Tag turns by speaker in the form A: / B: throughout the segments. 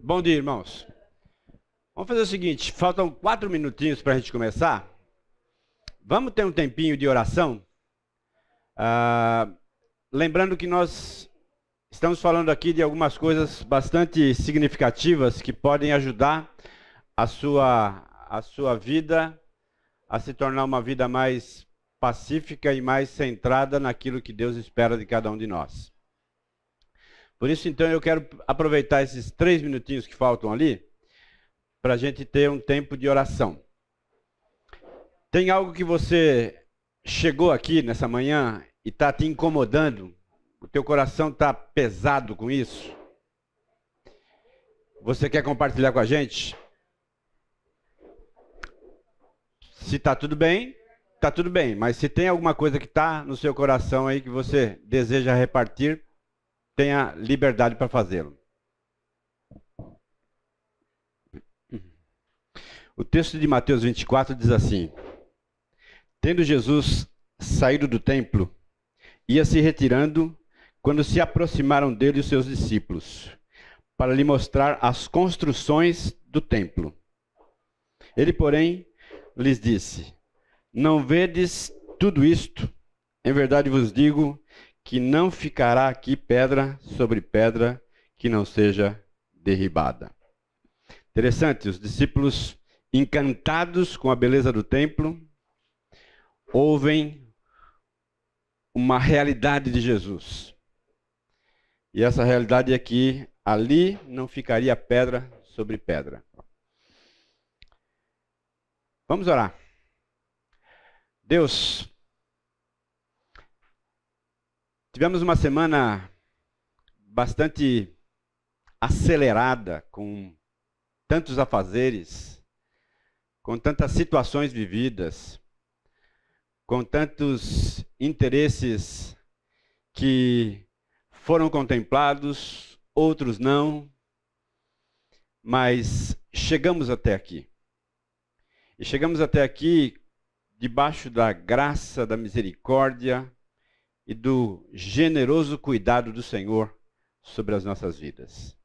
A: Bom dia, irmãos. Vamos fazer o seguinte, faltam 4 minutinhos para a gente começar. Vamos ter um tempinho de oração? Lembrando que nós estamos falando aqui de algumas coisas bastante significativas que podem ajudar a sua vida a se tornar uma vida mais pacífica e mais centrada naquilo que Deus espera de cada um de nós. Por isso, então, eu quero aproveitar esses 3 minutinhos que faltam ali para a gente ter um tempo de oração. Tem algo que você chegou aqui nessa manhã e está te incomodando? O teu coração está pesado com isso? Você quer compartilhar com a gente? Se está tudo bem, está tudo bem. Mas se tem alguma coisa que está no seu coração aí que você deseja repartir, tenha liberdade para fazê-lo. O texto de Mateus 24 diz assim: Tendo Jesus saído do templo, ia se retirando, quando se aproximaram dele os seus discípulos, para lhe mostrar as construções do templo. Ele, porém, lhes disse: Não vedes tudo isto? Em verdade vos digo que não ficará aqui pedra sobre pedra que não seja derribada. Interessante, os discípulos, encantados com a beleza do templo, ouvem uma realidade de Jesus. E essa realidade é que ali não ficaria pedra sobre pedra. Vamos orar. Deus, tivemos uma semana bastante acelerada, com tantos afazeres, com tantas situações vividas, com tantos interesses que foram contemplados, outros não, mas chegamos até aqui. E chegamos até aqui debaixo da graça, da misericórdia e do generoso cuidado do Senhor sobre as nossas vidas.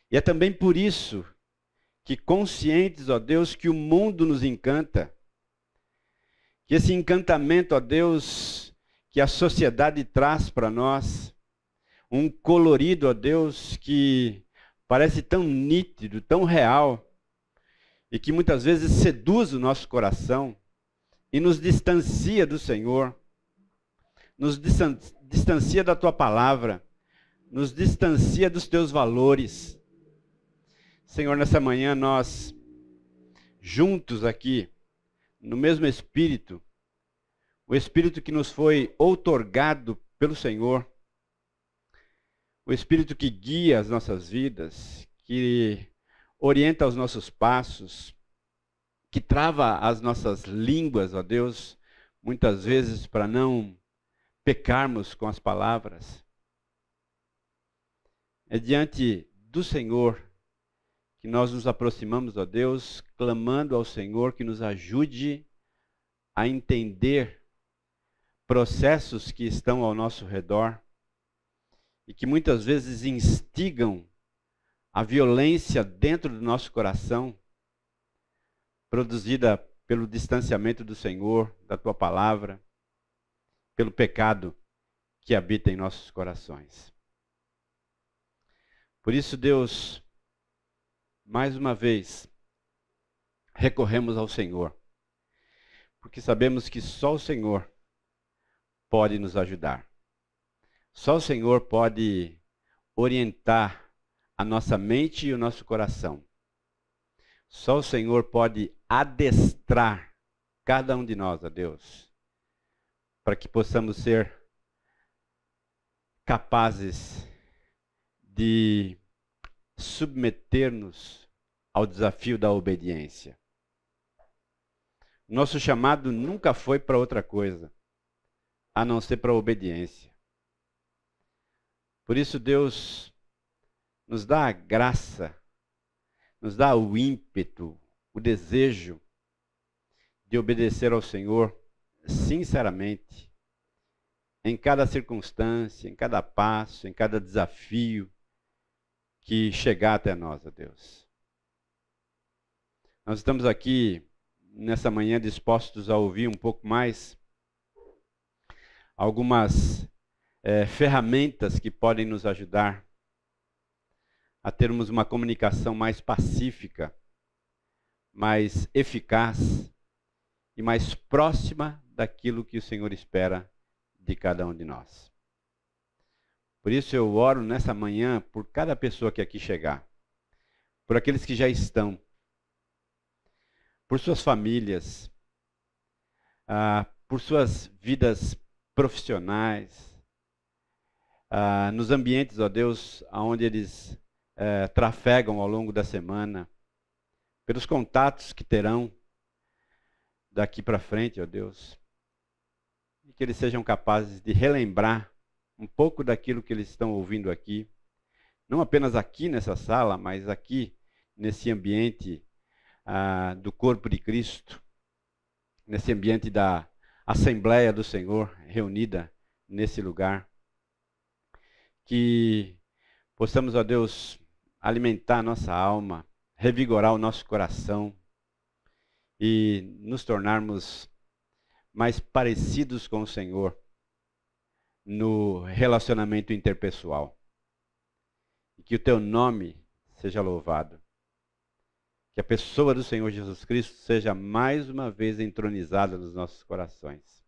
A: E é também por isso que, conscientes, ó Deus, que o mundo nos encanta, que esse encantamento, ó Deus, que a sociedade traz para nós, um colorido, ó Deus, que parece tão nítido, tão real, e que muitas vezes seduz o nosso coração e nos distancia do Senhor, nos distancia da Tua palavra, nos distancia dos Teus valores. Senhor, nessa manhã nós, juntos aqui, no mesmo Espírito, o Espírito que nos foi outorgado pelo Senhor, o Espírito que guia as nossas vidas, que orienta os nossos passos, que trava as nossas línguas, ó Deus, muitas vezes para não pecarmos com as palavras. É diante do Senhor que nós nos aproximamos, ó Deus, clamando ao Senhor que nos ajude a entender processos que estão ao nosso redor e que muitas vezes instigam a violência dentro do nosso coração, produzida pelo distanciamento do Senhor, da Tua palavra, pelo pecado que habita em nossos corações. Por isso, Deus, mais uma vez, recorremos ao Senhor, porque sabemos que só o Senhor pode nos ajudar. Só o Senhor pode orientar a nossa mente e o nosso coração. Só o Senhor pode adestrar cada um de nós, ó Deus, para que possamos ser capazes de submeter-nos ao desafio da obediência. Nosso chamado nunca foi para outra coisa, a não ser para a obediência. Por isso, Deus, nos dá a graça, nos dá o ímpeto, o desejo de obedecer ao Senhor sinceramente, em cada circunstância, em cada passo, em cada desafio, que chegar até nós, ó Deus. Nós estamos aqui nessa manhã dispostos a ouvir um pouco mais algumas ferramentas que podem nos ajudar a termos uma comunicação mais pacífica, mais eficaz e mais próxima daquilo que o Senhor espera de cada um de nós. Por isso eu oro nessa manhã por cada pessoa que aqui chegar, por aqueles que já estão, por suas famílias, por suas vidas profissionais, nos ambientes, ó Deus, onde eles trafegam ao longo da semana, pelos contatos que terão daqui para frente, ó Deus, e que eles sejam capazes de relembrar um pouco daquilo que eles estão ouvindo aqui, não apenas aqui nessa sala, mas aqui nesse ambiente do corpo de Cristo, nesse ambiente da Assembleia do Senhor reunida nesse lugar. Que possamos, ó Deus, alimentar a nossa alma, revigorar o nosso coração e nos tornarmos mais parecidos com o Senhor no relacionamento interpessoal. E que o teu nome seja louvado. Que a pessoa do Senhor Jesus Cristo seja mais uma vez entronizada nos nossos corações.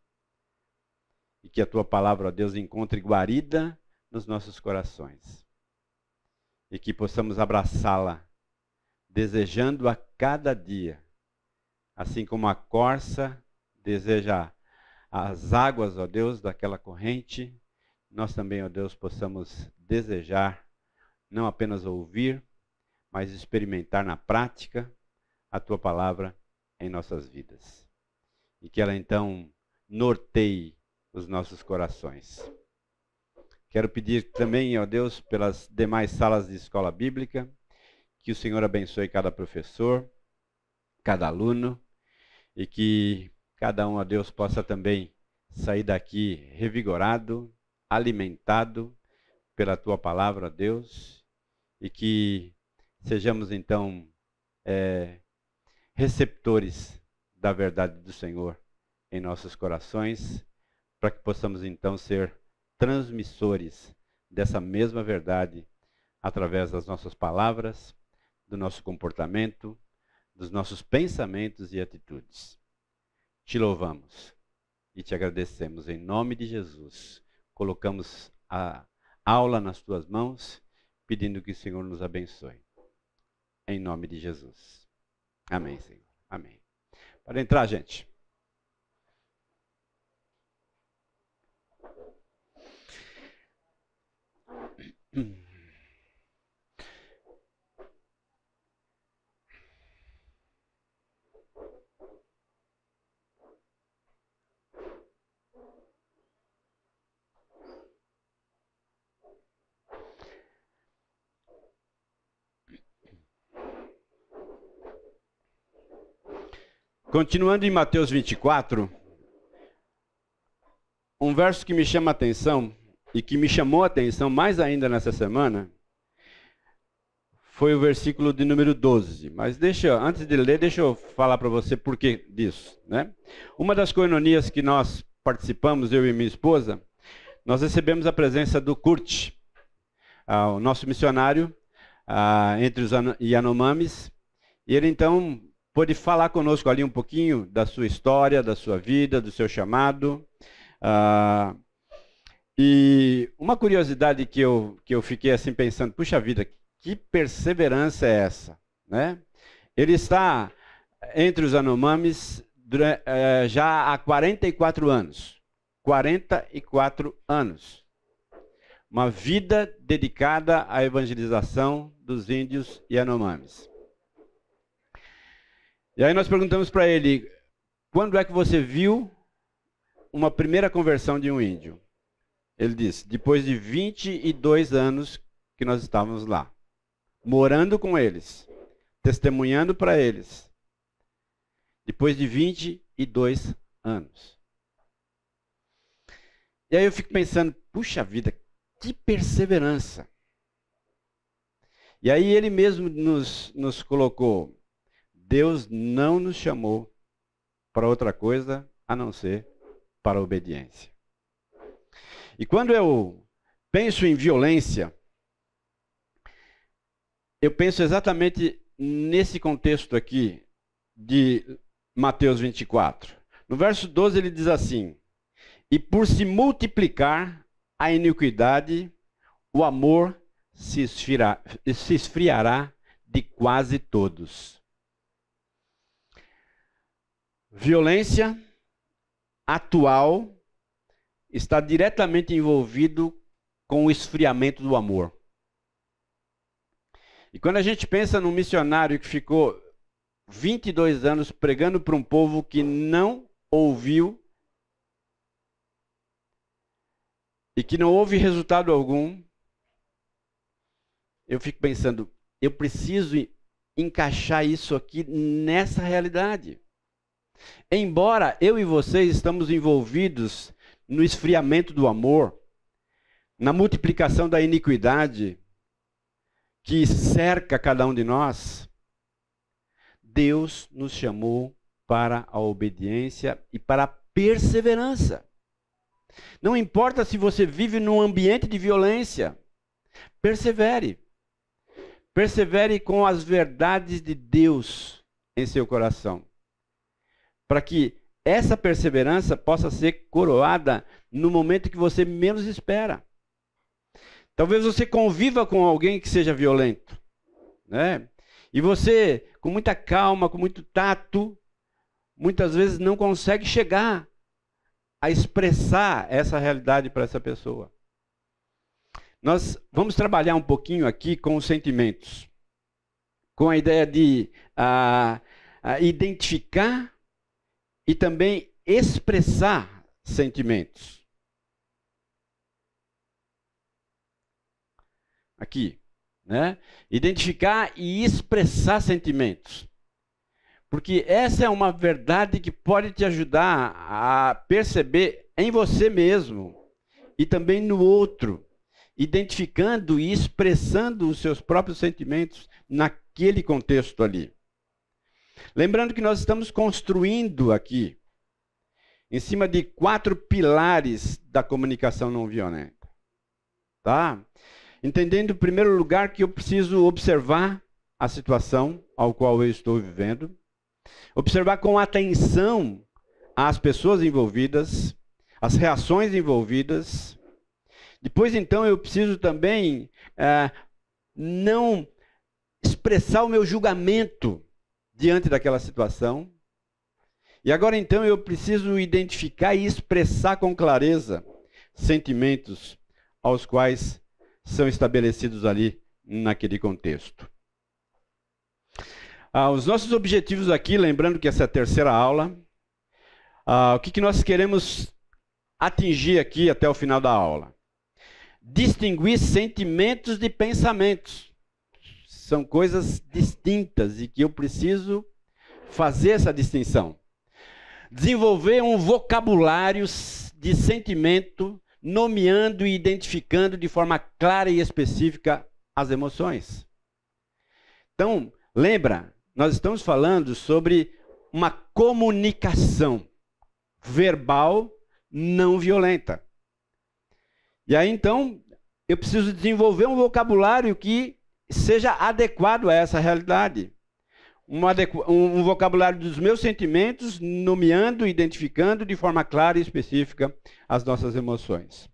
A: E que a tua palavra, ó Deus, encontre guarida nos nossos corações. E que possamos abraçá-la, desejando a cada dia, assim como a corça deseja as águas, ó Deus, daquela corrente, nós também, ó Deus, possamos desejar, não apenas ouvir, mas experimentar na prática a tua palavra em nossas vidas. E que ela então norteie os nossos corações. Quero pedir também, ó Deus, pelas demais salas de escola bíblica, que o Senhor abençoe cada professor, cada aluno, e que cada um, ó Deus, possa também sair daqui revigorado, alimentado pela tua palavra, ó Deus, e que sejamos então receptores da verdade do Senhor em nossos corações, para que possamos então ser transmissores dessa mesma verdade através das nossas palavras, do nosso comportamento, dos nossos pensamentos e atitudes. Te louvamos e te agradecemos em nome de Jesus. Colocamos a aula nas tuas mãos, pedindo que o Senhor nos abençoe. Em nome de Jesus. Amém, Senhor. Amém. Pode entrar, gente. Continuando em Mateus 24, um verso que me chama a atenção e que me chamou a atenção mais ainda nessa semana foi o versículo de número 12. Mas antes de ler, deixa eu falar para você por que disso, né? Uma das coinonias que nós participamos, eu e minha esposa, nós recebemos a presença do Kurt, o nosso missionário entre os Yanomamis, e ele então pôde falar conosco ali um pouquinho da sua história, da sua vida, do seu chamado. E uma curiosidade que eu fiquei assim pensando, puxa vida, que perseverança é essa, né? Ele está entre os Yanomamis já há 44 anos. 44 anos. Uma vida dedicada à evangelização dos índios Yanomamis. E aí nós perguntamos para ele, quando é que você viu uma primeira conversão de um índio? Ele disse, depois de 22 anos que nós estávamos lá, morando com eles, testemunhando para eles. Depois de 22 anos. E aí eu fico pensando, puxa vida, que perseverança. E aí ele mesmo nos colocou, Deus não nos chamou para outra coisa a não ser para a obediência. E quando eu penso em violência, eu penso exatamente nesse contexto aqui de Mateus 24. No verso 12 ele diz assim: e por se multiplicar a iniquidade, o amor se esfriará de quase todos. Violência atual está diretamente envolvido com o esfriamento do amor. E quando a gente pensa num missionário que ficou 22 anos pregando para um povo que não ouviu e que não houve resultado algum, eu fico pensando, eu preciso encaixar isso aqui nessa realidade. Embora eu e vocês estamos envolvidos no esfriamento do amor, na multiplicação da iniquidade que cerca cada um de nós, Deus nos chamou para a obediência e para a perseverança. Não importa se você vive num ambiente de violência, persevere. Persevere com as verdades de Deus em seu coração, para que essa perseverança possa ser coroada no momento que você menos espera. Talvez você conviva com alguém que seja violento, né? E você, com muita calma, com muito tato, muitas vezes não consegue chegar a expressar essa realidade para essa pessoa. Nós vamos trabalhar um pouquinho aqui com os sentimentos, com a ideia de identificar e também expressar sentimentos. Aqui, né? Identificar e expressar sentimentos. Porque essa é uma verdade que pode te ajudar a perceber em você mesmo e também no outro, identificando e expressando os seus próprios sentimentos naquele contexto ali. Lembrando que nós estamos construindo aqui em cima de 4 pilares da comunicação não violenta. Tá? Entendendo, em primeiro lugar, que eu preciso observar a situação ao qual eu estou vivendo, observar com atenção as pessoas envolvidas, as reações envolvidas. Depois, então, eu preciso também não expressar o meu julgamento diante daquela situação. E agora, então, eu preciso identificar e expressar com clareza sentimentos aos quais são estabelecidos ali naquele contexto. Os nossos objetivos aqui, lembrando que essa é a terceira aula, o que nós queremos atingir aqui até o final da aula? Distinguir sentimentos de pensamentos. São coisas distintas e que eu preciso fazer essa distinção. Desenvolver um vocabulário de sentimento, nomeando e identificando de forma clara e específica as emoções. Então, lembra, nós estamos falando sobre uma comunicação verbal não violenta. E aí, então, eu preciso desenvolver um vocabulário que seja adequado a essa realidade. Um vocabulário dos meus sentimentos, nomeando, identificando de forma clara e específica as nossas emoções.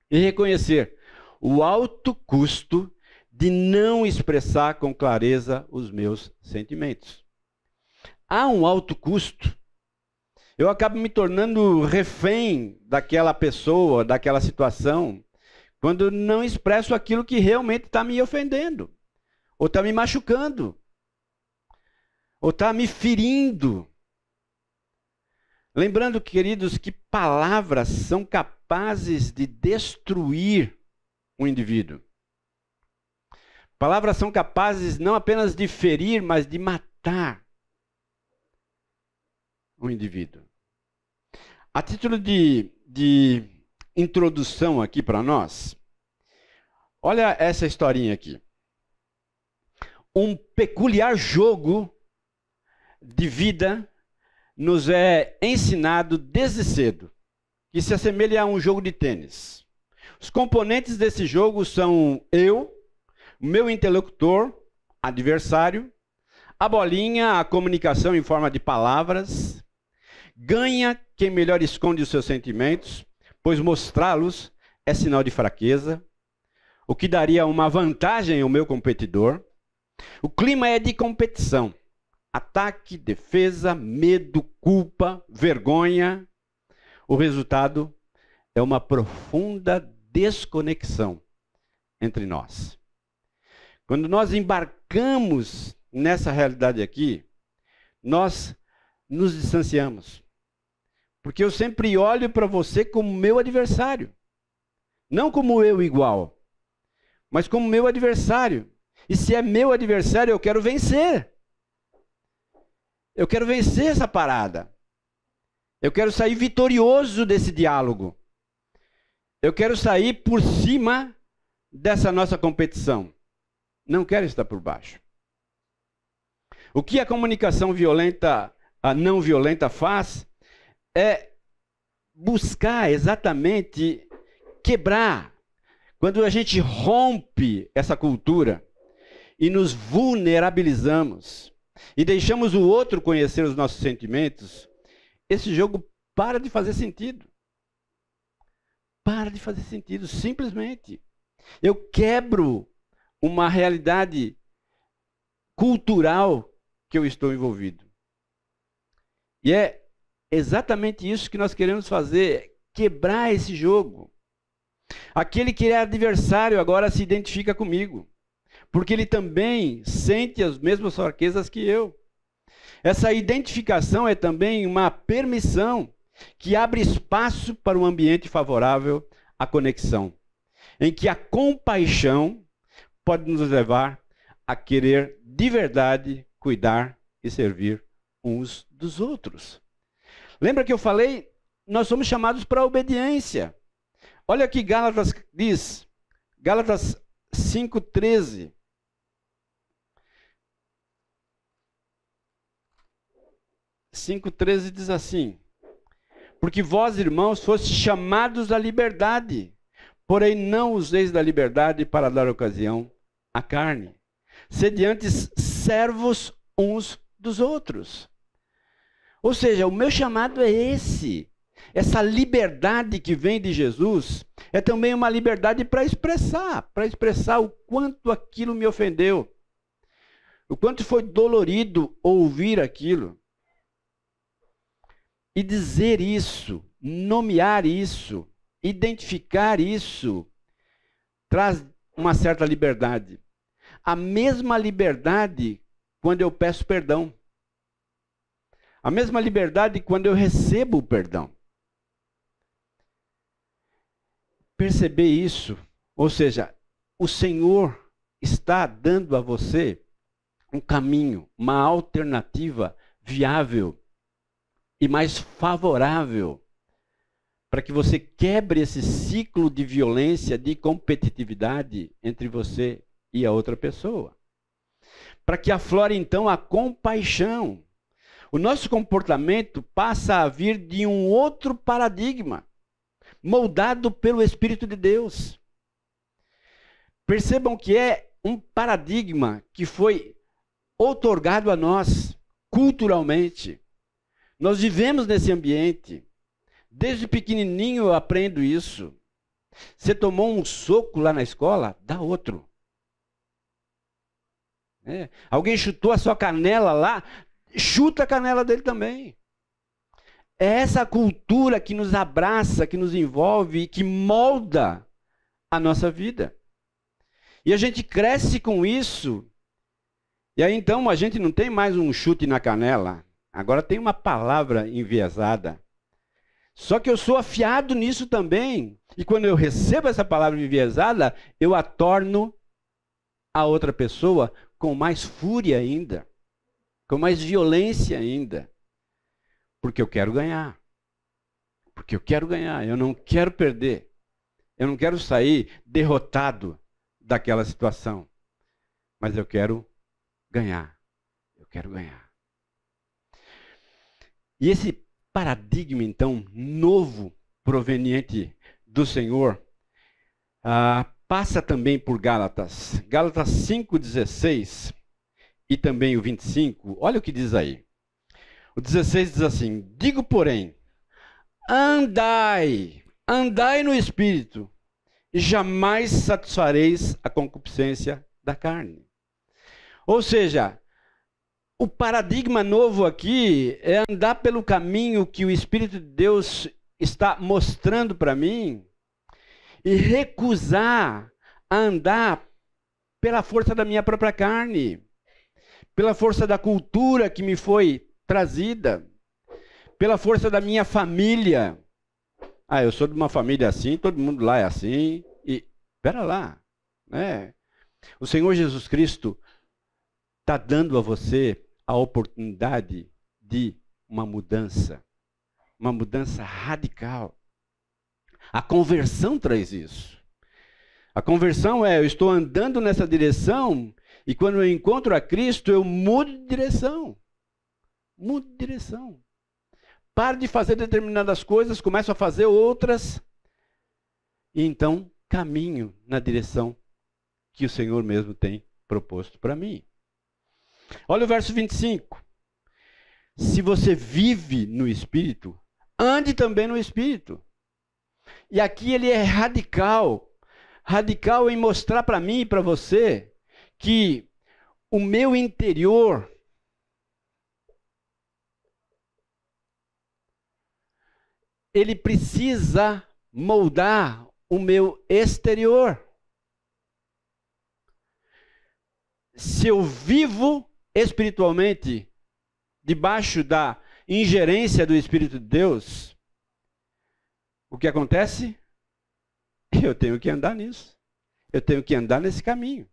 A: E reconhecer o alto custo de não expressar com clareza os meus sentimentos. Há um alto custo. Eu acabo me tornando refém daquela pessoa, daquela situação, quando não expresso aquilo que realmente está me ofendendo, ou está me machucando, ou está me ferindo. Lembrando, queridos, que palavras são capazes de destruir o indivíduo. Palavras são capazes não apenas de ferir, mas de matar o indivíduo. A título de introdução aqui para nós, olha essa historinha aqui. um peculiar jogo de vida nos é ensinado desde cedo, que se assemelha a um jogo de tênis. Os componentes desse jogo são eu, o meu interlocutor, adversário, a bolinha, a comunicação em forma de palavras. Ganha quem melhor esconde os seus sentimentos, pois mostrá-los é sinal de fraqueza, o que daria uma vantagem ao meu competidor. O clima é de competição. Ataque, defesa, medo, culpa, vergonha. O resultado é uma profunda desconexão entre nós. Quando nós embarcamos nessa realidade aqui, nós nos distanciamos. Porque eu sempre olho para você como meu adversário. Não como eu igual, mas como meu adversário. E se é meu adversário, eu quero vencer. Eu quero vencer essa parada. Eu quero sair vitorioso desse diálogo. Eu quero sair por cima dessa nossa competição. Não quero estar por baixo. O que a comunicação violenta, a não violenta faz é buscar exatamente quebrar. Quando a gente rompe essa cultura e nos vulnerabilizamos e deixamos o outro conhecer os nossos sentimentos, esse jogo para de fazer sentido. Para de fazer sentido, simplesmente. Eu quebro uma realidade cultural que eu estou envolvido. E é exatamente isso que nós queremos fazer, quebrar esse jogo. Aquele que é adversário agora se identifica comigo, porque ele também sente as mesmas fraquezas que eu. Essa identificação é também uma permissão que abre espaço para um ambiente favorável à conexão, em que a compaixão pode nos levar a querer de verdade cuidar e servir uns dos outros. Lembra que eu falei? Nós somos chamados para a obediência. Olha aqui Gálatas diz, Gálatas 5:13. Diz assim: porque vós, irmãos, fostes chamados à liberdade, porém não useis da liberdade para dar ocasião à carne. Sede antes servos uns dos outros. Ou seja, o meu chamado é esse. Essa liberdade que vem de Jesus é também uma liberdade para expressar o quanto aquilo me ofendeu, o quanto foi dolorido ouvir aquilo. E dizer isso, nomear isso, identificar isso, traz uma certa liberdade. A mesma liberdade quando eu peço perdão. A mesma liberdade quando eu recebo o perdão. Perceber isso, ou seja, o Senhor está dando a você um caminho, uma alternativa viável e mais favorável para que você quebre esse ciclo de violência, de competitividade entre você e a outra pessoa. Para que aflore então a compaixão. O nosso comportamento passa a vir de um outro paradigma, moldado pelo Espírito de Deus. Percebam que é um paradigma que foi outorgado a nós culturalmente. Nós vivemos nesse ambiente. Desde pequenininho eu aprendo isso. Você tomou um soco lá na escola, dá outro. Alguém chutou a sua canela lá, chuta a canela dele também. É essa cultura que nos abraça, que nos envolve e que molda a nossa vida. E a gente cresce com isso. E aí então a gente não tem mais um chute na canela. Agora tem uma palavra enviesada. Só que eu sou afiado nisso também. E quando eu recebo essa palavra enviesada, eu a torno a outra pessoa com mais fúria ainda. Com mais violência ainda. Porque eu quero ganhar. Porque eu quero ganhar. Eu não quero perder. Eu não quero sair derrotado daquela situação. Mas eu quero ganhar. Eu quero ganhar. E esse paradigma, então, novo, proveniente do Senhor, passa também por Gálatas. Gálatas 5,16 e também o 25. Olha o que diz aí. O 16 diz assim: digo, porém, andai no Espírito, e jamais satisfareis a concupiscência da carne. Ou seja, o paradigma novo aqui é andar pelo caminho que o Espírito de Deus está mostrando para mim e recusar a andar pela força da minha própria carne, pela força da cultura que me foi trazida, pela força da minha família. Eu sou de uma família assim, todo mundo lá é assim. E, espera lá, né? O Senhor Jesus Cristo está dando a você a oportunidade de uma mudança radical. A conversão traz isso. A conversão eu estou andando nessa direção e quando eu encontro a Cristo, eu mudo de direção. Mudo de direção. Paro de fazer determinadas coisas, começo a fazer outras e então caminho na direção que o Senhor mesmo tem proposto para mim. Olha o verso 25. Se você vive no Espírito, ande também no Espírito. E aqui ele é radical. Radical em mostrar para mim e para você que o meu interior ele precisa moldar o meu exterior. Se eu vivo espiritualmente debaixo da ingerência do Espírito de Deus, o que acontece? Eu tenho que andar nisso. Eu tenho que andar nesse caminho.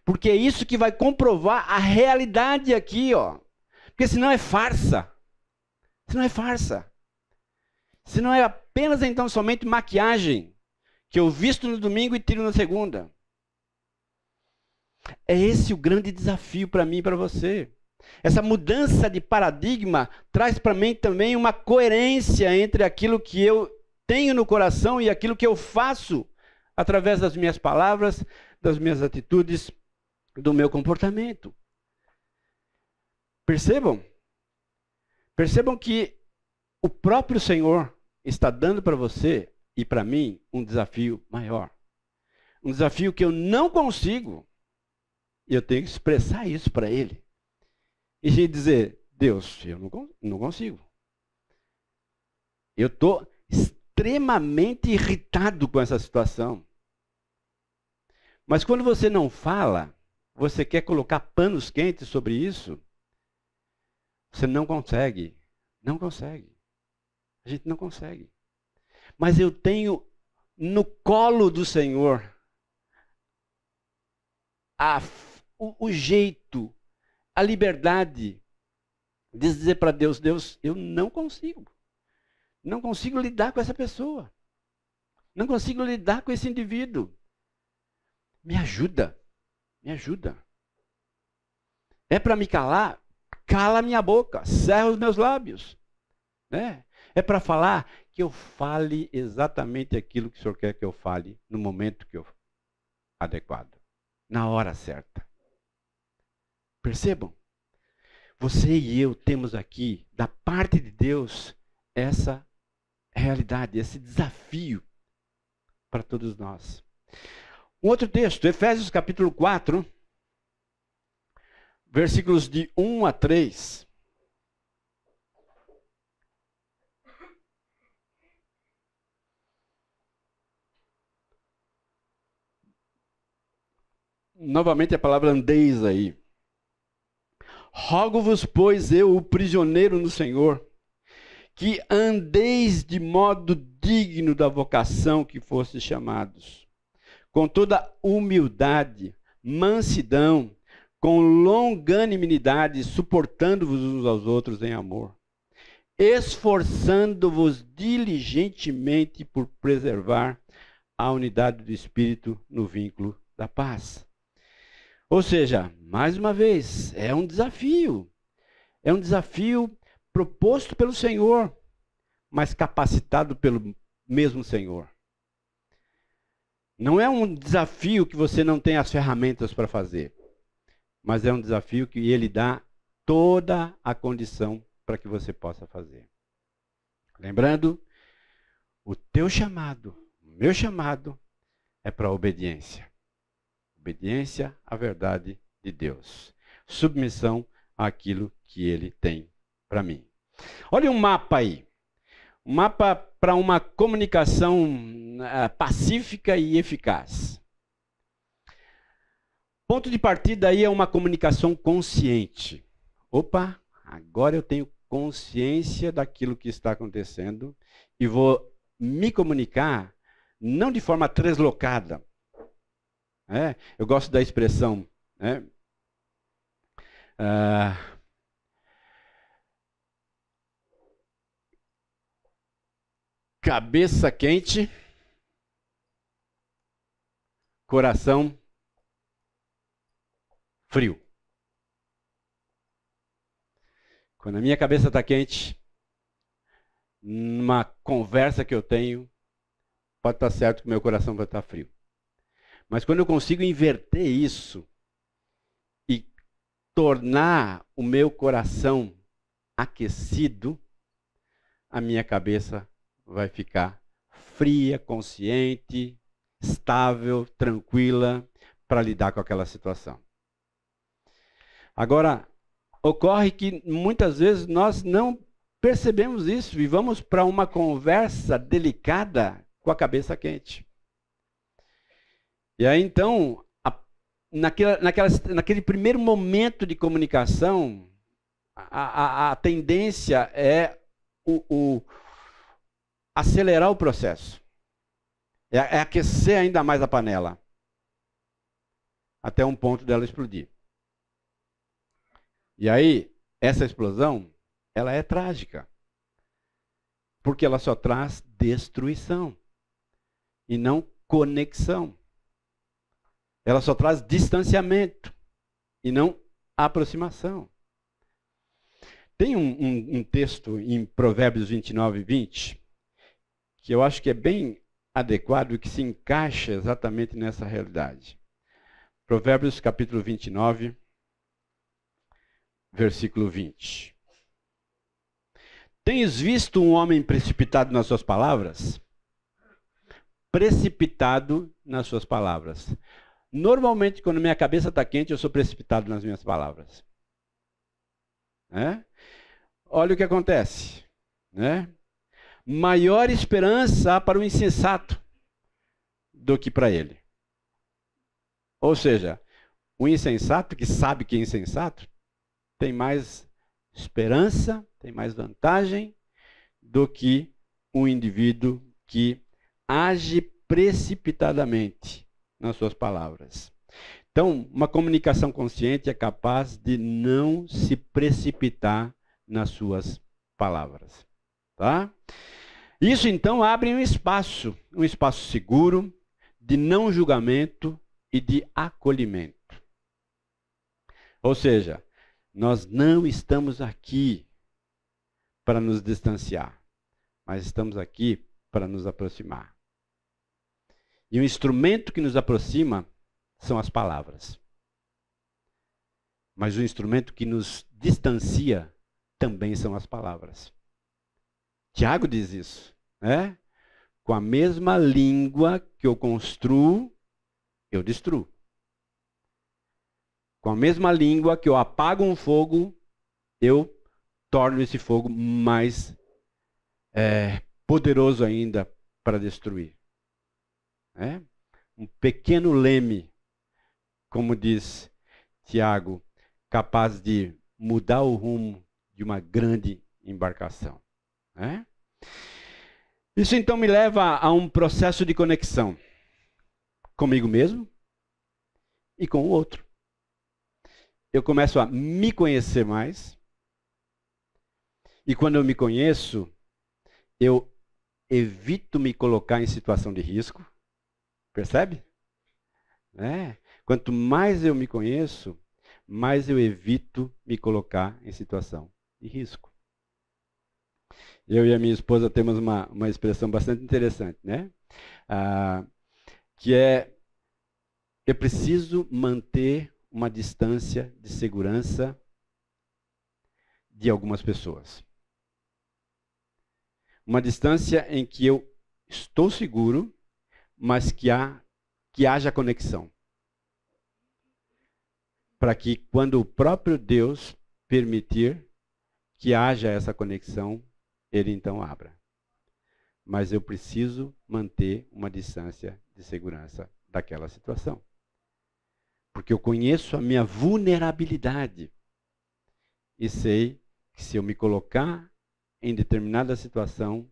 A: Porque é isso que vai comprovar a realidade aqui, ó. Porque senão é farsa. Senão é farsa. Senão é apenas então somente maquiagem que eu visto no domingo e tiro na segunda. É esse o grande desafio para mim e para você. Essa mudança de paradigma traz para mim também uma coerência entre aquilo que eu tenho no coração e aquilo que eu faço através das minhas palavras, das minhas atitudes, do meu comportamento. Percebam? Percebam que o próprio Senhor está dando para você e para mim um desafio maior. Um desafio que eu não consigo. E eu tenho que expressar isso para Ele. E dizer, Deus, eu não consigo. Eu estou extremamente irritado com essa situação. Mas quando você não fala, você quer colocar panos quentes sobre isso, você não consegue. Não consegue. A gente não consegue. Mas eu tenho no colo do Senhor o jeito, a liberdade de dizer para Deus, Deus, eu não consigo. Não consigo lidar com essa pessoa. Não consigo lidar com esse indivíduo. Me ajuda. Me ajuda. É para me calar? Cala a minha boca. Cerra os meus lábios. Né? É para falar que eu fale exatamente aquilo que o Senhor quer que eu fale no momento adequado. Na hora certa. Percebam? Você e eu temos aqui, da parte de Deus, essa realidade, esse desafio para todos nós. Um outro texto, Efésios capítulo 4, versículos de 1 a 3. Novamente a palavra andeis aí. Rogo-vos, pois, eu, o prisioneiro no Senhor, que andeis de modo digno da vocação que fostes chamados, com toda humildade, mansidão, com longanimidade, suportando-vos uns aos outros em amor, esforçando-vos diligentemente por preservar a unidade do Espírito no vínculo da paz. Ou seja, mais uma vez, é um desafio. É um desafio proposto pelo Senhor, mas capacitado pelo mesmo Senhor. Não é um desafio que você não tem as ferramentas para fazer, mas é um desafio que ele dá toda a condição para que você possa fazer. Lembrando, o teu chamado, o meu chamado, é para a obediência. Obediência à verdade de Deus. Submissão àquilo que ele tem para mim. Olha um mapa aí. Um mapa para uma comunicação pacífica e eficaz. Ponto de partida aí é uma comunicação consciente. Opa, agora eu tenho consciência daquilo que está acontecendo e vou me comunicar não de forma translocada. Eu gosto da expressão, cabeça quente, coração frio. Quando a minha cabeça está quente, numa conversa que eu tenho, pode estar certo que meu coração vai estar frio. Mas quando eu consigo inverter isso e tornar o meu coração aquecido, a minha cabeça vai ficar fria, consciente, estável, tranquila para lidar com aquela situação. Agora, ocorre que muitas vezes nós não percebemos isso e vamos para uma conversa delicada com a cabeça quente. E aí então, naquele primeiro momento de comunicação, a tendência é acelerar o processo. É aquecer ainda mais a panela. Até um ponto dela explodir. E aí, essa explosão, ela é trágica. Porque ela só traz destruição. E não conexão. Ela só traz distanciamento. E não aproximação. Tem um texto em Provérbios 29 e 20, que eu acho que é bem adequado e que se encaixa exatamente nessa realidade. Provérbios capítulo 29, versículo 20. Tens visto um homem precipitado nas suas palavras? Precipitado nas suas palavras. Normalmente, quando minha cabeça está quente, eu sou precipitado nas minhas palavras. Olha o que acontece. Maior esperança há para o insensato do que para ele. Ou seja, o insensato que sabe que é insensato tem mais esperança, tem mais vantagem do que um indivíduo que age precipitadamente nas suas palavras. Então, uma comunicação consciente é capaz de não se precipitar nas suas palavras. Tá? Isso, então, abre um espaço seguro de não julgamento e de acolhimento. Ou seja, nós não estamos aqui para nos distanciar, mas estamos aqui para nos aproximar. E o instrumento que nos aproxima são as palavras. Mas o instrumento que nos distancia também são as palavras. Tiago diz isso, Com a mesma língua que eu construo, eu destruo. Com a mesma língua que eu apago um fogo, eu torno esse fogo mais poderoso ainda para destruir. Um pequeno leme, como diz Tiago, capaz de mudar o rumo de uma grande embarcação. Isso então me leva a um processo de conexão comigo mesmo e com o outro. Eu começo a me conhecer mais. E quando eu me conheço, eu evito me colocar em situação de risco. Percebe? Quanto mais eu me conheço, mais eu evito me colocar em situação de risco. Eu e a minha esposa temos uma expressão bastante interessante, né? Que é, eu preciso manter uma distância de segurança de algumas pessoas. Uma distância em que eu estou seguro, mas que haja conexão. Para que quando o próprio Deus permitir que haja essa conexão, ele então abra. Mas eu preciso manter uma distância de segurança daquela situação. Porque eu conheço a minha vulnerabilidade. E sei que se eu me colocar em determinada situação,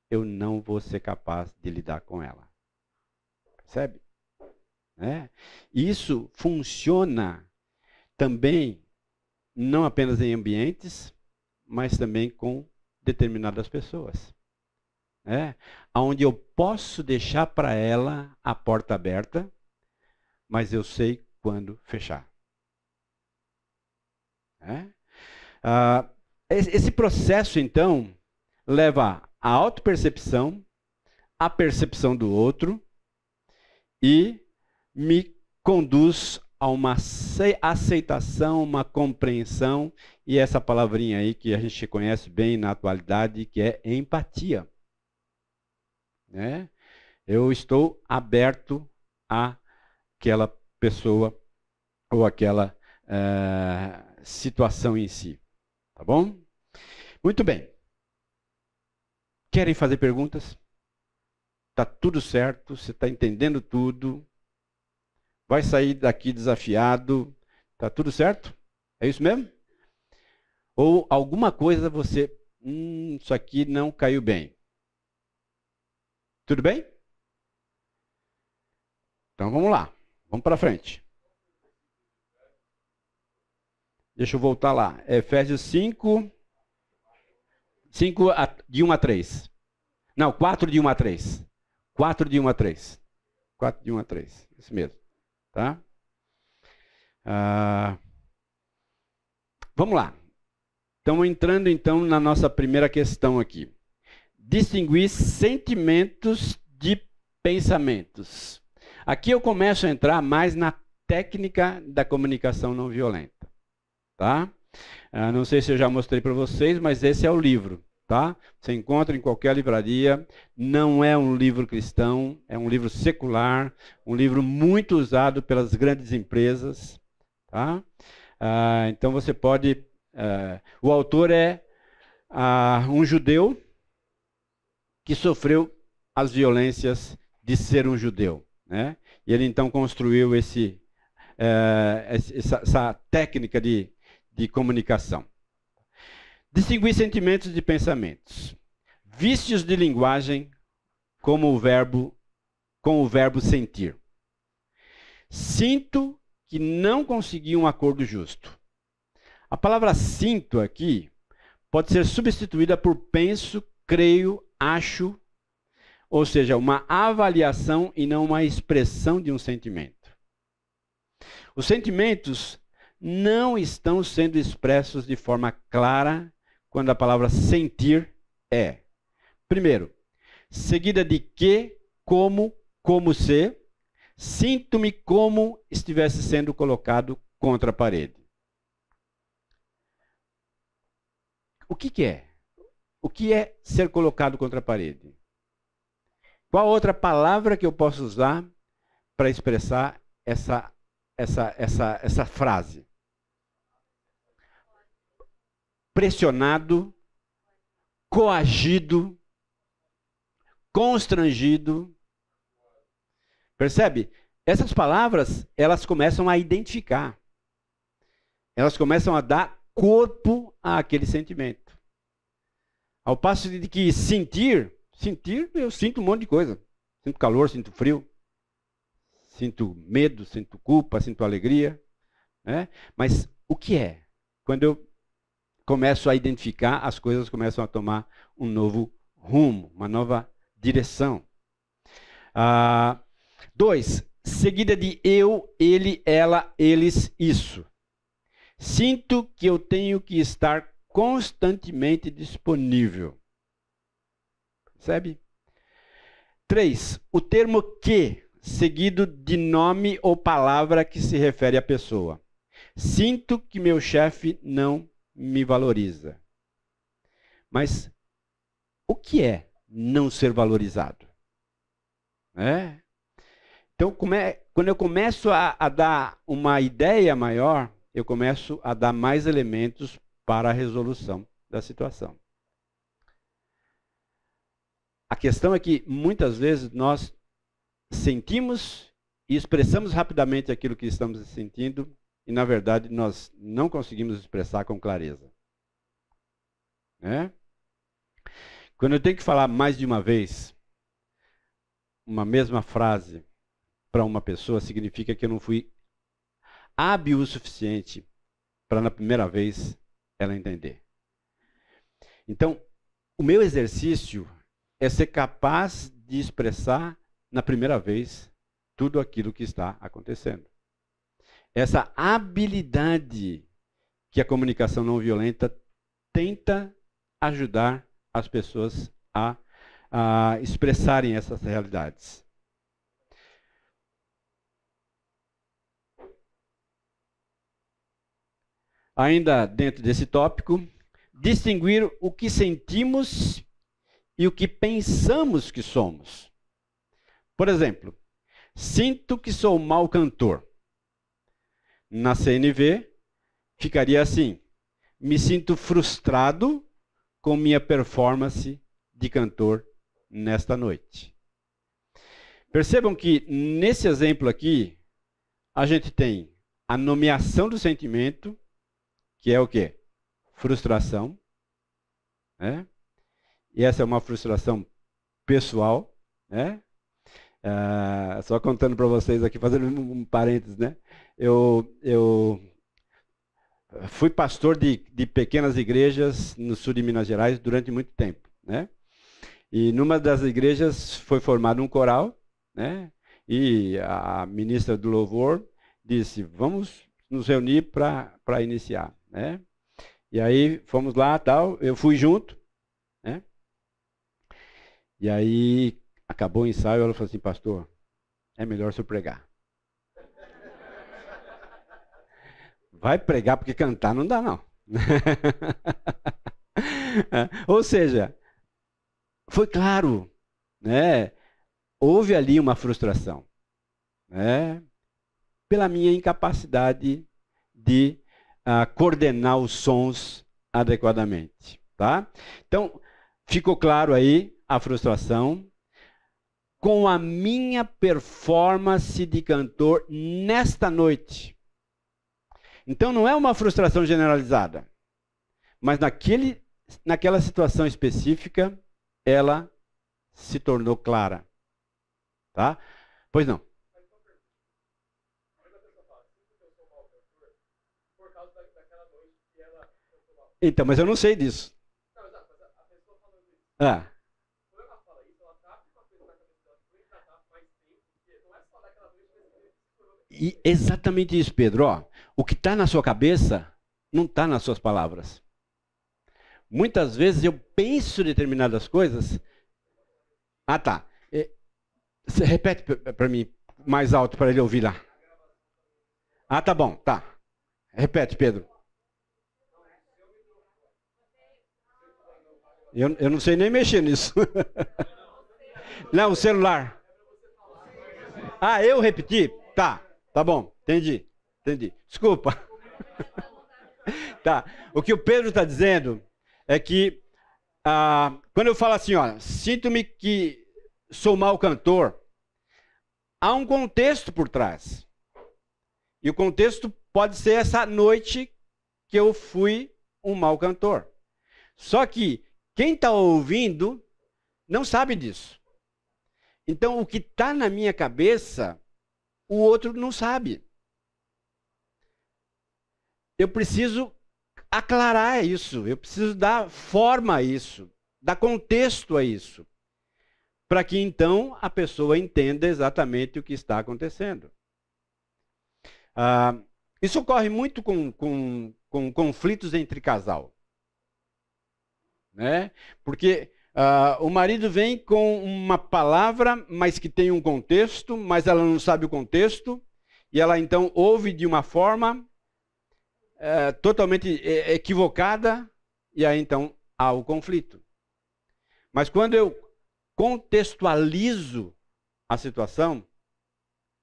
A: eu não vou ser capaz de lidar com ela. Percebe? Isso funciona também, não apenas em ambientes, mas também com determinadas pessoas. Onde eu posso deixar para ela a porta aberta, mas eu sei quando fechar. Esse processo, então, leva à autopercepção, à percepção do outro e me conduz a uma aceitação, uma compreensão, e essa palavrinha aí que a gente conhece bem na atualidade, que é empatia. Eu estou aberto àquela pessoa ou àquela situação em si. Tá bom? Muito bem. Querem fazer perguntas? Está tudo certo? Você está entendendo tudo? Vai sair daqui desafiado? Está tudo certo? É isso mesmo? Ou alguma coisa você... isso aqui não caiu bem. Tudo bem? Então vamos lá. Vamos para frente. Deixa eu voltar lá. Efésios 5, de 1 a 3. Não, 4 de 1 a 3. 4 de 1 a 3. 4 de 1 a 3. Isso mesmo. Tá? Vamos lá. Estamos entrando então na nossa primeira questão aqui. Distinguir sentimentos de pensamentos. Aqui eu começo a entrar mais na técnica da comunicação não violenta. Tá? Não sei se eu já mostrei para vocês, mas esse é o livro. Tá? Você encontra em qualquer livraria. Não é um livro cristão, é um livro secular, um livro muito usado pelas grandes empresas. Tá? Então você pode... o autor é um judeu que sofreu as violências de ser um judeu. Né? E ele então construiu essa técnica de comunicação. Distinguir sentimentos de pensamentos. Vícios de linguagem com o verbo sentir. Sinto que não consegui um acordo justo. A palavra sinto aqui pode ser substituída por penso, creio, acho, ou seja, uma avaliação e não uma expressão de um sentimento. Os sentimentos não estão sendo expressos de forma clara quando a palavra sentir é, primeiro, seguida de que, como se, sinto-me como estivesse sendo colocado contra a parede. O que é? O que é ser colocado contra a parede? Qual outra palavra que eu posso usar para expressar essa frase? Pressionado, coagido, constrangido. Percebe? Essas palavras, elas começam a identificar. Elas começam a dar corpo àquele sentimento. Ao passo de que sentir, eu sinto um monte de coisa. Sinto calor, sinto frio. Sinto medo, sinto culpa, sinto alegria. Né? Mas o que é? Quando eu começo a identificar, as coisas começam a tomar um novo rumo, uma nova direção. 2. seguida de eu, ele, ela, eles, isso. Sinto que eu tenho que estar constantemente disponível. Percebe? 3. O termo que, seguido de nome ou palavra que se refere à pessoa. Sinto que meu chefe não me valoriza. Mas o que é não ser valorizado? Então, quando eu começo a dar uma ideia maior, eu começo a dar mais elementos para a resolução da situação. A questão é que, muitas vezes, nós sentimos e expressamos rapidamente aquilo que estamos sentindo, e, na verdade, nós não conseguimos expressar com clareza. Quando eu tenho que falar mais de uma vez uma mesma frase para uma pessoa, significa que eu não fui hábil o suficiente para, na primeira vez, ela entender. Então, o meu exercício é ser capaz de expressar, na primeira vez, tudo aquilo que está acontecendo. Essa habilidade que a comunicação não violenta tenta ajudar as pessoas a expressarem essas realidades. Ainda dentro desse tópico, distinguir o que sentimos e o que pensamos que somos. Por exemplo, sinto que sou mau cantor. Na CNV, ficaria assim: me sinto frustrado com minha performance de cantor nesta noite. Percebam que, nesse exemplo aqui, a gente tem a nomeação do sentimento, que é o quê? Frustração. E essa é uma frustração pessoal. Só contando para vocês aqui, fazendo um parênteses, eu fui pastor de pequenas igrejas no sul de Minas Gerais durante muito tempo. E numa das igrejas foi formado um coral, e a ministra do louvor disse: vamos nos reunir para iniciar. E aí fomos lá, tal, eu fui junto. E aí acabou o ensaio, ela falou assim: pastor, é melhor você pregar. Vai pregar, porque cantar não dá, não. Ou seja, foi claro, houve ali uma frustração, pela minha incapacidade de coordenar os sons adequadamente. Tá? Então, ficou claro aí a frustração com a minha performance de cantor nesta noite. Então, não é uma frustração generalizada, mas naquela situação específica, ela se tornou clara. Tá? Pois não. Então, mas eu não sei disso. E exatamente isso, Pedro. O que está na sua cabeça não está nas suas palavras. Muitas vezes eu penso determinadas coisas. Tá. Você repete para mim mais alto para ele ouvir lá. Tá bom, tá. Repete, Pedro. Eu não sei nem mexer nisso. Não, o celular. Eu repeti? Tá bom, entendi. Desculpa. Tá. O que o Pedro está dizendo é que quando eu falo assim, sinto-me que sou mau cantor, há um contexto por trás. E o contexto pode ser essa noite que eu fui um mau cantor. Só que quem está ouvindo não sabe disso. Então, o que está na minha cabeça, o outro não sabe. Eu preciso aclarar isso, eu preciso dar forma a isso, dar contexto a isso. para que então a pessoa entenda exatamente o que está acontecendo. Isso ocorre muito com conflitos entre casal. Né? Porque o marido vem com uma palavra, mas que tem um contexto, mas ela não sabe o contexto, e ela então ouve de uma forma totalmente equivocada, e aí então há o conflito. Mas quando eu contextualizo a situação,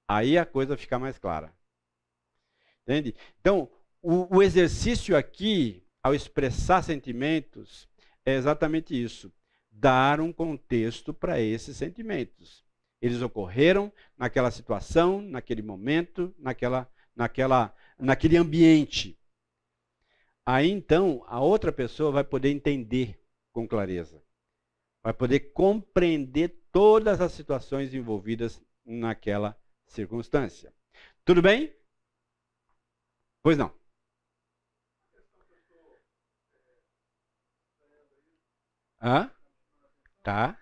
A: aí a coisa fica mais clara. Entende? Então, o exercício aqui, ao expressar sentimentos, é exatamente isso. Dar um contexto para esses sentimentos. Eles ocorreram naquela situação, naquele momento, naquele ambiente. Aí então a outra pessoa vai poder entender com clareza. Vai poder compreender todas as situações envolvidas naquela circunstância. Tudo bem? Pois não. Hã? Tá.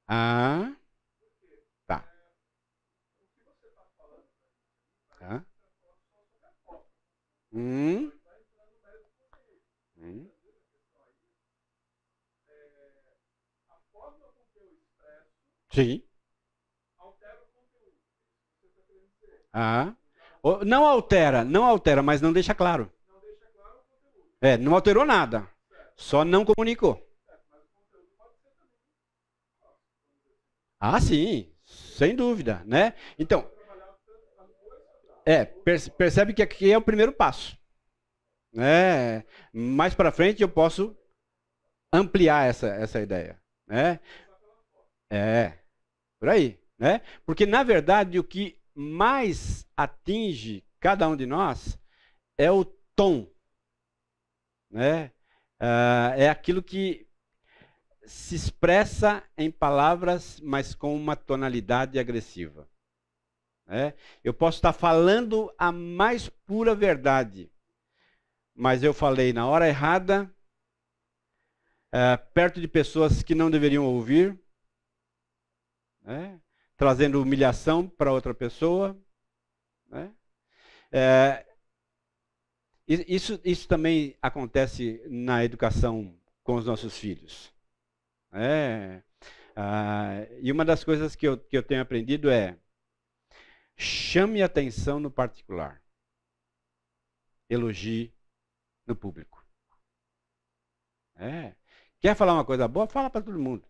A: Ah. Tá. Tá. Hum. Sim. Ah. Não altera, mas não deixa claro. Não alterou nada. Só não comunicou. Ah, sim, sem dúvida, né? Então, percebe que aqui é o primeiro passo. Né? Mais para frente eu posso ampliar essa ideia, né? Por aí, né? Porque na verdade o que mais atinge cada um de nós é o tom, né? É aquilo que se expressa em palavras, mas com uma tonalidade agressiva. Né? Eu posso estar falando a mais pura verdade, mas eu falei na hora errada, perto de pessoas que não deveriam ouvir, né? Trazendo humilhação para outra pessoa. Né? Isso também acontece na educação com os nossos filhos. E uma das coisas que eu tenho aprendido é: chame atenção no particular, elogie no público. Quer falar uma coisa boa? Fala para todo mundo.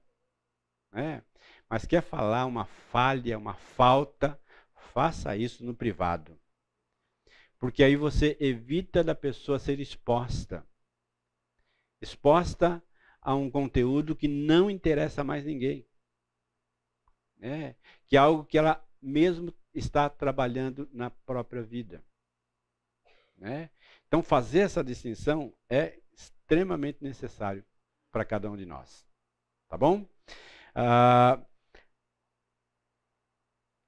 A: Mas quer falar uma falha, uma falta, faça isso no privado. Porque aí você evita da pessoa ser exposta. Exposta a um conteúdo que não interessa mais ninguém. Que é algo que ela mesmo está trabalhando na própria vida. Então, fazer essa distinção é extremamente necessário para cada um de nós. Tá bom?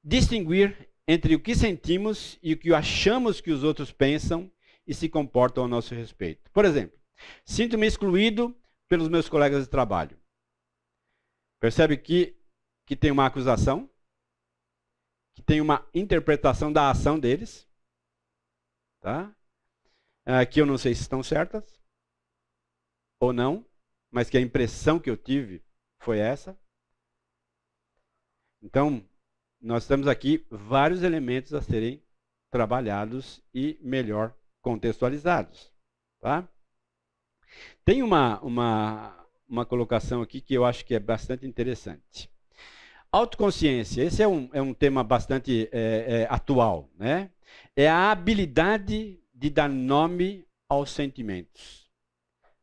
A: Distinguir entre o que sentimos e o que achamos que os outros pensam e se comportam a nosso respeito. Por exemplo, sinto-me excluído pelos meus colegas de trabalho. Percebe que tem uma acusação, que tem uma interpretação da ação deles, tá? Que eu não sei se estão certas ou não, mas que a impressão que eu tive foi essa. Então, nós temos aqui vários elementos a serem trabalhados e melhor contextualizados. Tá? Tem uma colocação aqui que eu acho que é bastante interessante. Autoconsciência, esse é um tema bastante atual. Né? É a habilidade de dar nome aos sentimentos.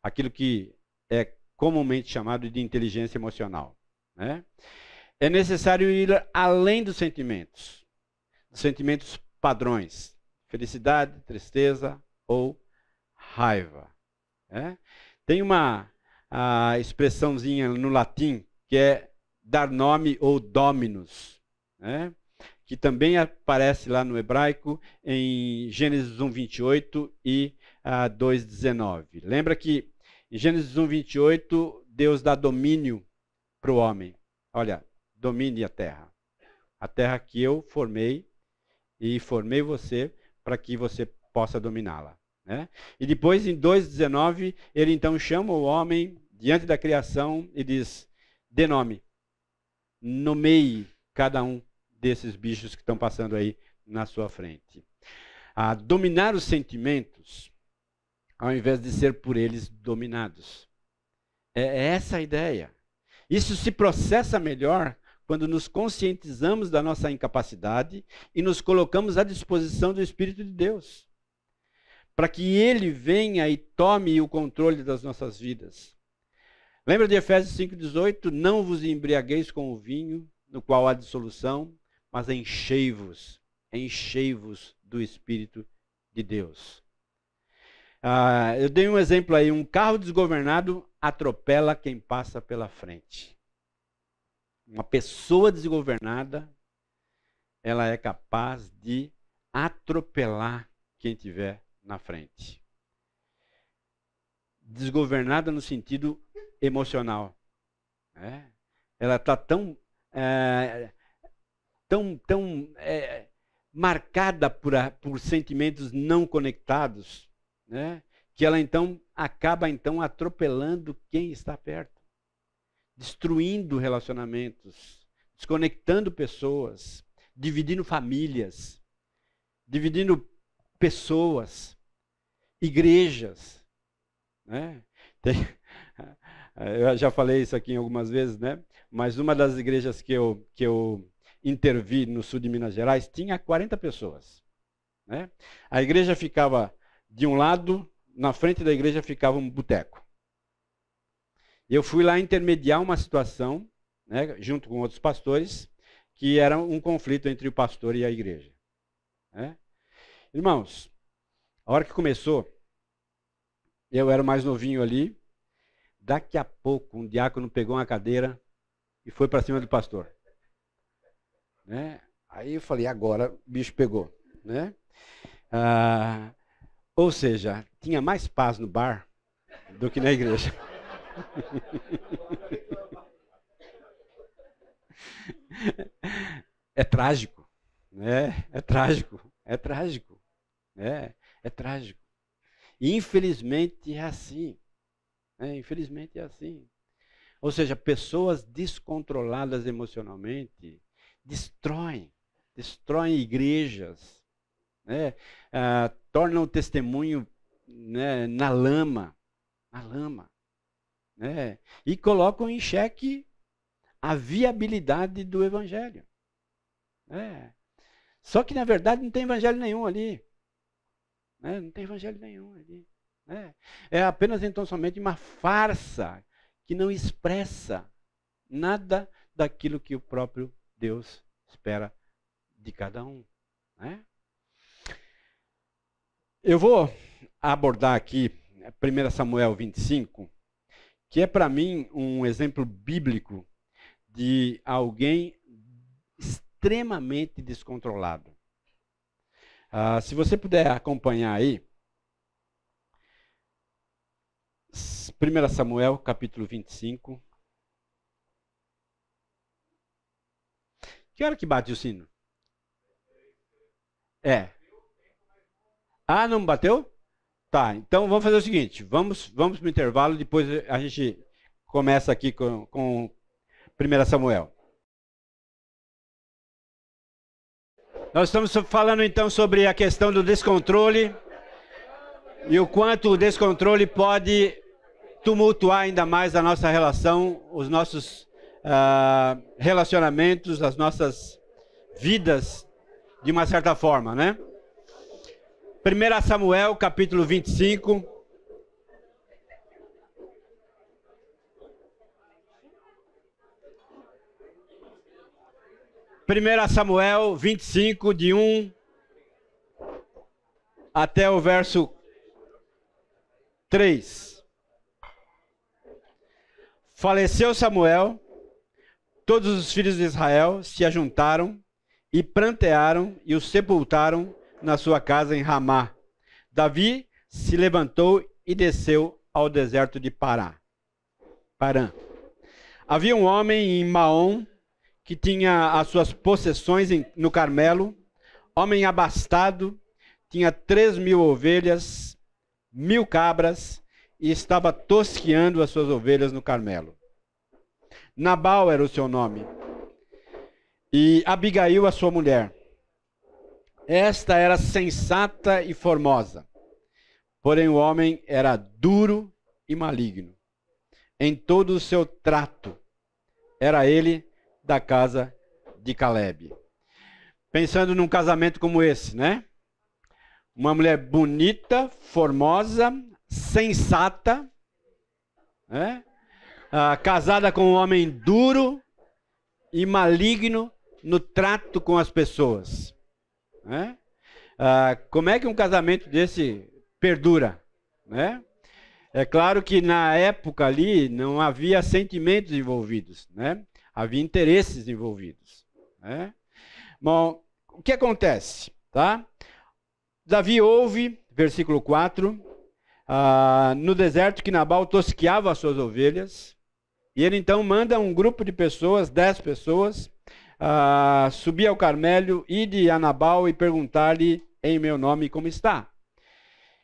A: Aquilo que é comumente chamado de inteligência emocional. Né? É necessário ir além dos sentimentos padrões, felicidade, tristeza ou raiva. Tem uma expressãozinha no latim que é dar nome ou dominus, que também aparece lá no hebraico em Gênesis 1:28 e 2:19. Lembra que em Gênesis 1:28 Deus dá domínio para o homem: olha, domine a terra que eu formei e formei você para que você possa dominá-la. Né? E depois, em 2,19, ele então chama o homem diante da criação e diz: dê nome, nomeie cada um desses bichos que estão passando aí na sua frente. A dominar os sentimentos, ao invés de ser por eles dominados. É essa a ideia. Isso se processa melhor quando nos conscientizamos da nossa incapacidade e nos colocamos à disposição do Espírito de Deus, para que Ele venha e tome o controle das nossas vidas. Lembra de Efésios 5,18? Não vos embriagueis com o vinho, no qual há dissolução, mas enchei-vos do Espírito de Deus. Eu dei um exemplo aí: um carro desgovernado atropela quem passa pela frente. Uma pessoa desgovernada, ela é capaz de atropelar quem estiver na frente. Desgovernada no sentido emocional. Né? Ela está tão marcada por sentimentos não conectados, né? Que ela então acaba atropelando quem está perto, destruindo relacionamentos, desconectando pessoas, dividindo famílias, dividindo pessoas, igrejas. Né? Eu já falei isso aqui algumas vezes, né? Mas uma das igrejas que eu intervi no sul de Minas Gerais tinha 40 pessoas. Né? A igreja ficava de um lado, na frente da igreja ficava um boteco. Eu fui lá intermediar uma situação, né, junto com outros pastores, que era um conflito entre o pastor e a igreja. Né? Irmãos, a hora que começou, eu era mais novinho ali, daqui a pouco um diácono pegou uma cadeira e foi para cima do pastor. Né? Aí eu falei: agora o bicho pegou. Né? Ou seja, tinha mais paz no bar do que na igreja. É trágico, né? É trágico, é trágico, né? É trágico. E infelizmente é assim, né? Infelizmente é assim. Ou seja, pessoas descontroladas emocionalmente destroem igrejas, né? Tornam o testemunho, né, na lama, né? E colocam em xeque a viabilidade do evangelho. Né? Só que na verdade não tem evangelho nenhum ali. Né? Não tem evangelho nenhum ali. Né? É apenas então somente uma farsa que não expressa nada daquilo que o próprio Deus espera de cada um. Né? Eu vou abordar aqui 1 Samuel 25, que é para mim um exemplo bíblico de alguém extremamente descontrolado. Se você puder acompanhar aí, 1 Samuel capítulo 25. Que hora que bate o sino? Não bateu? Tá, então vamos fazer o seguinte, vamos para o intervalo, depois a gente começa aqui com 1 Samuel. Nós estamos falando então sobre a questão do descontrole e o quanto o descontrole pode tumultuar ainda mais a nossa relação, os nossos relacionamentos, as nossas vidas, de uma certa forma, né? 1 Samuel, capítulo 25. Primeira Samuel 25, de 1 até o verso 3. Faleceu Samuel, todos os filhos de Israel se ajuntaram e prantearam e o sepultaram na sua casa em Ramá. Davi se levantou e desceu ao deserto de Parã. Havia um homem em Maom que tinha as suas possessões no Carmelo, homem abastado, tinha 3.000 ovelhas, 1.000 cabras, e estava tosqueando as suas ovelhas no Carmelo. Nabal era o seu nome, e Abigail a sua mulher. Esta era sensata e formosa, porém o homem era duro e maligno. Em todo o seu trato, era ele da casa de Calebe. Pensando num casamento como esse, né? Uma mulher bonita, formosa, sensata, né? Casada com um homem duro e maligno no trato com as pessoas. Né? Como é que um casamento desse perdura? Né? É claro que na época ali não havia sentimentos envolvidos, né? Havia interesses envolvidos. Né? Bom, o que acontece? Tá? Davi ouve, versículo 4, no deserto que Nabal tosqueava as suas ovelhas, e ele então manda um grupo de pessoas, 10 pessoas, subir ao Carmelo, ir a Nabal e perguntar-lhe em meu nome como está.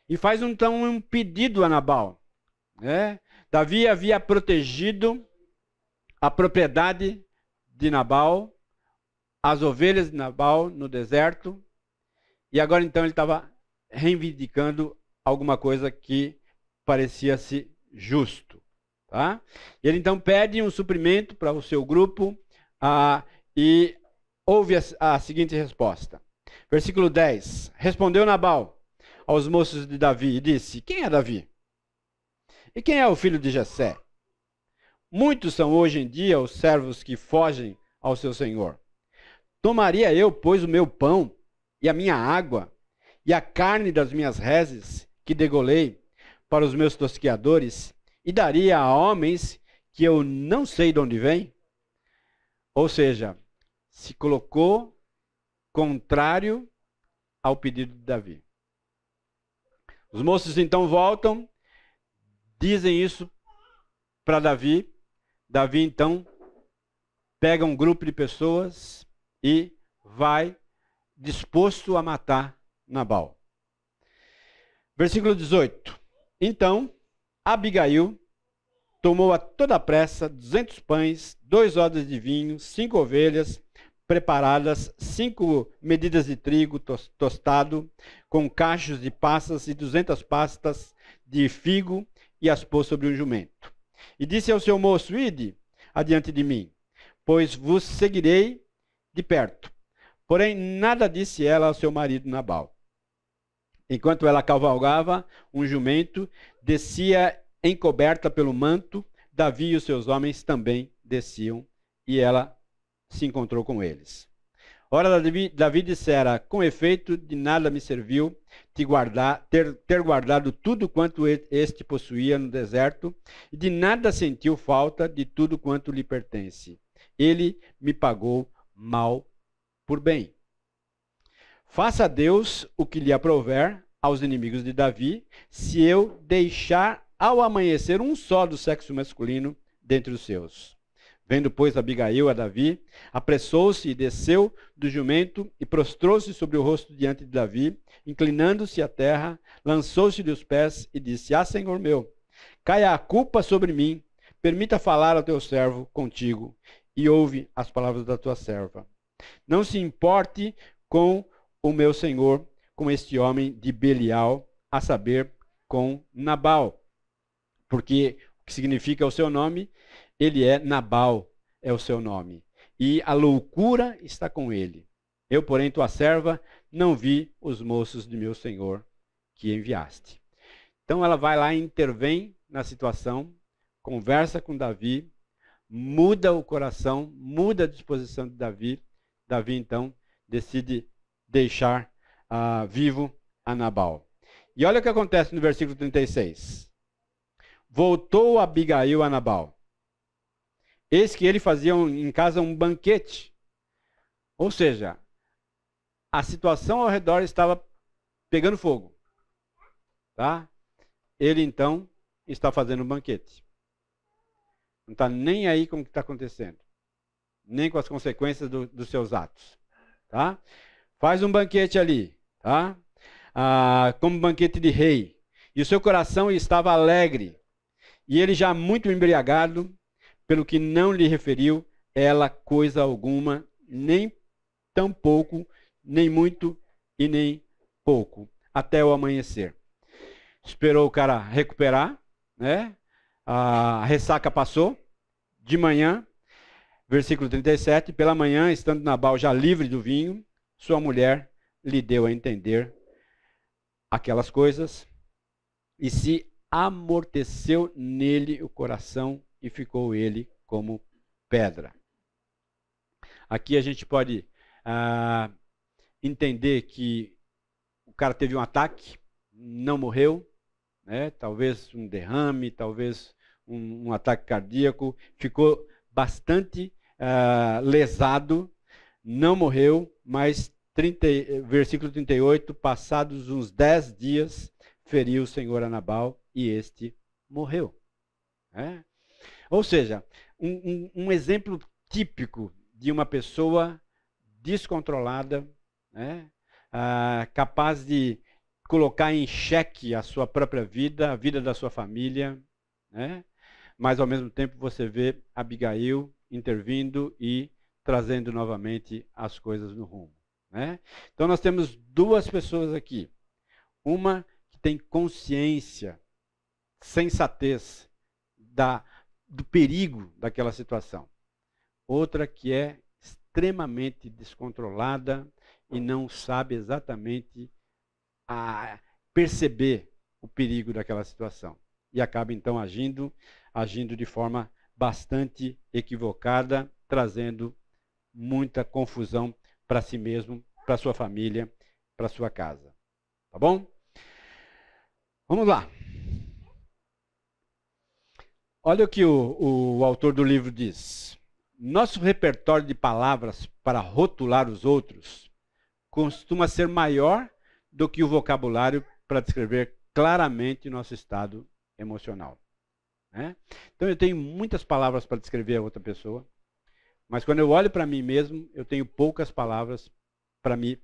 A: E faz então um pedido a Nabal. Né? Davi havia protegido a propriedade de Nabal, as ovelhas de Nabal no deserto, e agora então ele estava reivindicando alguma coisa que parecia-se justo. Tá? E ele então pede um suprimento para o seu grupo e ouve a seguinte resposta. Versículo 10. Respondeu Nabal aos moços de Davi e disse: quem é Davi? E quem é o filho de Jessé? Muitos são hoje em dia os servos que fogem ao seu senhor. Tomaria eu, pois, o meu pão e a minha água e a carne das minhas reses que degolei para os meus tosqueadores e daria a homens que eu não sei de onde vêm? Ou seja, se colocou contrário ao pedido de Davi. Os moços então voltam, dizem isso para Davi. Davi então pega um grupo de pessoas e vai disposto a matar Nabal. Versículo 18. Então Abigail tomou a toda pressa 200 pães, 2 odres de vinho, 5 ovelhas preparadas, 5 medidas de trigo tostado, com cachos de passas e 200 pastas de figo, e as pôs sobre um jumento. E disse ao seu moço: ide adiante de mim, pois vos seguirei de perto. Porém, nada disse ela ao seu marido Nabal. Enquanto ela cavalgava, um jumento descia encoberta pelo manto, Davi e os seus homens também desciam, e ela se encontrou com eles. Ora, Davi dissera: com efeito, de nada me serviu ter guardado tudo quanto este possuía no deserto, e de nada sentiu falta de tudo quanto lhe pertence. Ele me pagou mal por bem. Faça Deus o que lhe aprouver aos inimigos de Davi, se eu deixar ao amanhecer um só do sexo masculino dentre os seus. Vendo, pois, Abigail a Davi, apressou-se e desceu do jumento e prostrou-se sobre o rosto diante de Davi, inclinando-se à terra, lançou-se-lhe os pés e disse: Senhor meu, caia a culpa sobre mim, permita falar ao teu servo contigo, e ouve as palavras da tua serva. Não se importe com o meu senhor, com este homem de Belial, a saber, com Nabal, porque o que significa o seu nome, ele é Nabal, é o seu nome, e a loucura está com ele. Eu, porém, tua serva, não vi os moços de meu senhor que enviaste. Então ela vai lá e intervém na situação, conversa com Davi, muda o coração, muda a disposição de Davi. Davi, então, decide deixar vivo a Nabal. E olha o que acontece no versículo 36. Voltou Abigail a Nabal. Eis que ele fazia em casa um banquete. Ou seja, a situação ao redor estava pegando fogo. Tá? Ele, então, está fazendo um banquete. Não está nem aí com o que está acontecendo. Nem com as consequências dos seus atos. Tá? Faz um banquete ali. Tá? Como banquete de rei. E o seu coração estava alegre. E ele já muito embriagado, pelo que não lhe referiu ela coisa alguma, nem tão pouco, nem muito e nem pouco, até o amanhecer. Esperou o cara recuperar, né? A ressaca passou. De manhã, versículo 37, pela manhã, estando Nabal já livre do vinho, sua mulher lhe deu a entender aquelas coisas e se amorteceu nele o coração e ficou ele como pedra. Aqui a gente pode entender que o cara teve um ataque, não morreu, né? Talvez um derrame, talvez um ataque cardíaco, ficou bastante lesado, não morreu, mas versículo 38, passados uns 10 dias, feriu o Senhor a Nabal e este morreu. Ou seja, um exemplo típico de uma pessoa descontrolada, né? Capaz de colocar em xeque a sua própria vida, a vida da sua família, né? Mas ao mesmo tempo você vê Abigail intervindo e trazendo novamente as coisas no rumo, né? Então nós temos duas pessoas aqui. Uma que tem consciência, sensatez do perigo daquela situação. Outra que é extremamente descontrolada e não sabe exatamente perceber o perigo daquela situação. E acaba então agindo de forma bastante equivocada, trazendo muita confusão para si mesmo, para sua família, para sua casa. Tá bom? Vamos lá. Olha o que o autor do livro diz. Nosso repertório de palavras para rotular os outros costuma ser maior do que o vocabulário para descrever claramente nosso estado emocional. Né? Então eu tenho muitas palavras para descrever a outra pessoa, mas quando eu olho para mim mesmo, eu tenho poucas palavras para me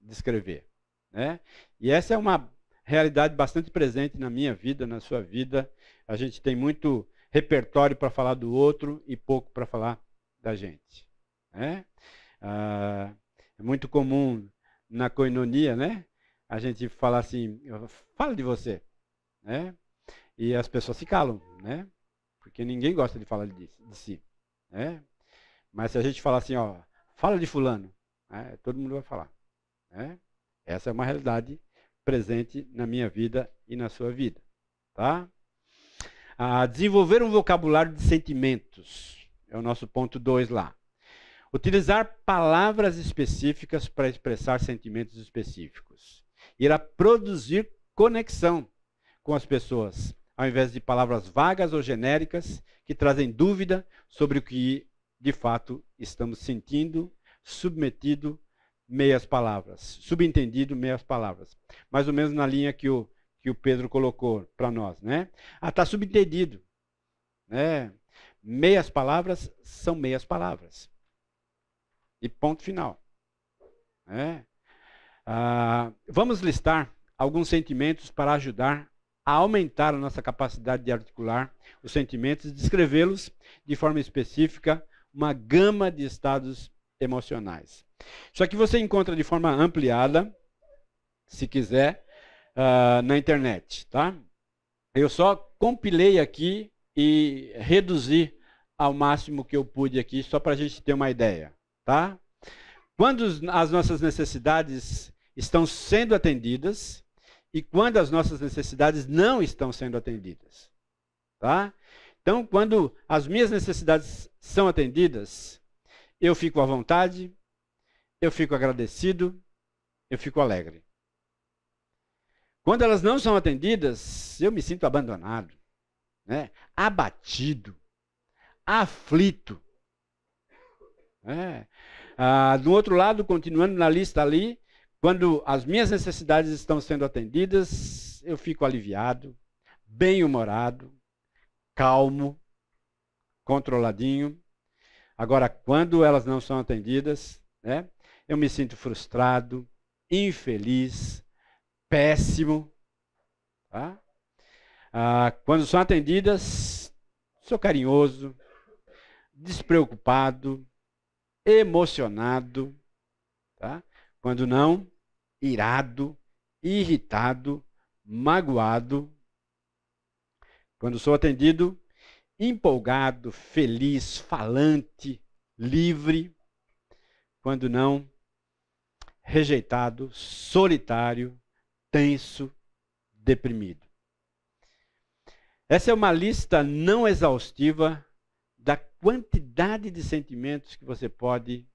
A: descrever. Né? E essa é uma realidade bastante presente na minha vida, na sua vida. A gente tem muito repertório para falar do outro e pouco para falar da gente. Né? É muito comum na koinonia, né? A gente fala assim, fala de você. Né? E as pessoas se calam, né? Porque ninguém gosta de falar de si. Né? Mas se a gente falar assim, ó, fala de fulano, né? Todo mundo vai falar. Né? Essa é uma realidade presente na minha vida e na sua vida. Tá? Desenvolver um vocabulário de sentimentos. É o nosso ponto 2 lá. Utilizar palavras específicas para expressar sentimentos específicos. Irá produzir conexão com as pessoas, ao invés de palavras vagas ou genéricas que trazem dúvida sobre o que de fato estamos sentindo, submetido meias palavras, subentendido meias palavras. Mais ou menos na linha que o Pedro colocou para nós, né? Está subentendido. Né? Meias palavras são meias palavras. E ponto final. Né? Vamos listar alguns sentimentos para ajudar a aumentar a nossa capacidade de articular os sentimentos e descrevê-los de forma específica, uma gama de estados emocionais. Isso aqui você encontra de forma ampliada, se quiser, na internet. Tá? Eu só compilei aqui e reduzi ao máximo que eu pude aqui, só para a gente ter uma ideia. Tá? Quando as nossas necessidades estão sendo atendidas e quando as nossas necessidades não estão sendo atendidas. Tá? Então, quando as minhas necessidades são atendidas, eu fico à vontade, eu fico agradecido, eu fico alegre. Quando elas não são atendidas, eu me sinto abandonado, né? Abatido, aflito. Do outro lado, continuando na lista ali, quando as minhas necessidades estão sendo atendidas, eu fico aliviado, bem-humorado, calmo, controladinho. Agora, quando elas não são atendidas, né, eu me sinto frustrado, infeliz, péssimo. Tá? Quando são atendidas, sou carinhoso, despreocupado, emocionado. Tá? Quando não, irado, irritado, magoado. Quando sou atendido, empolgado, feliz, falante, livre. Quando não, rejeitado, solitário, tenso, deprimido. Essa é uma lista não exaustiva da quantidade de sentimentos que você pode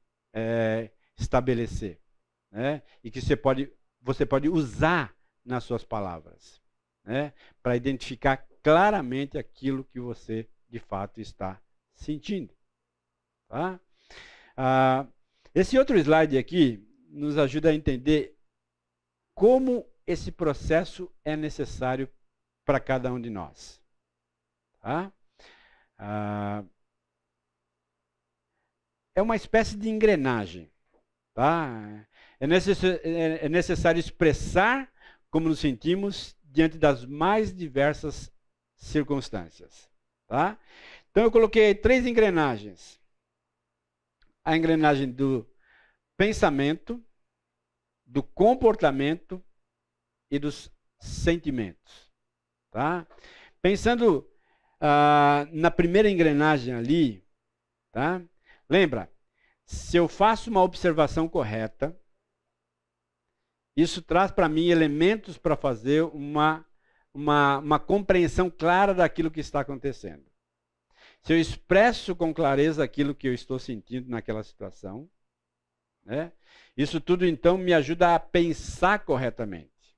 A: estabelecer, né? E que você pode usar nas suas palavras, né? Para identificar claramente aquilo que você de fato está sentindo. Tá? Esse outro slide aqui nos ajuda a entender como esse processo é necessário para cada um de nós. Tá? É uma espécie de engrenagem. Tá? É necessário expressar como nos sentimos diante das mais diversas circunstâncias. Tá? Então eu coloquei 3 engrenagens. A engrenagem do pensamento, do comportamento e dos sentimentos. Tá? Pensando na primeira engrenagem ali, tá? Lembra, se eu faço uma observação correta, isso traz para mim elementos para fazer uma compreensão clara daquilo que está acontecendo. Se eu expresso com clareza aquilo que eu estou sentindo naquela situação, né, isso tudo então me ajuda a pensar corretamente.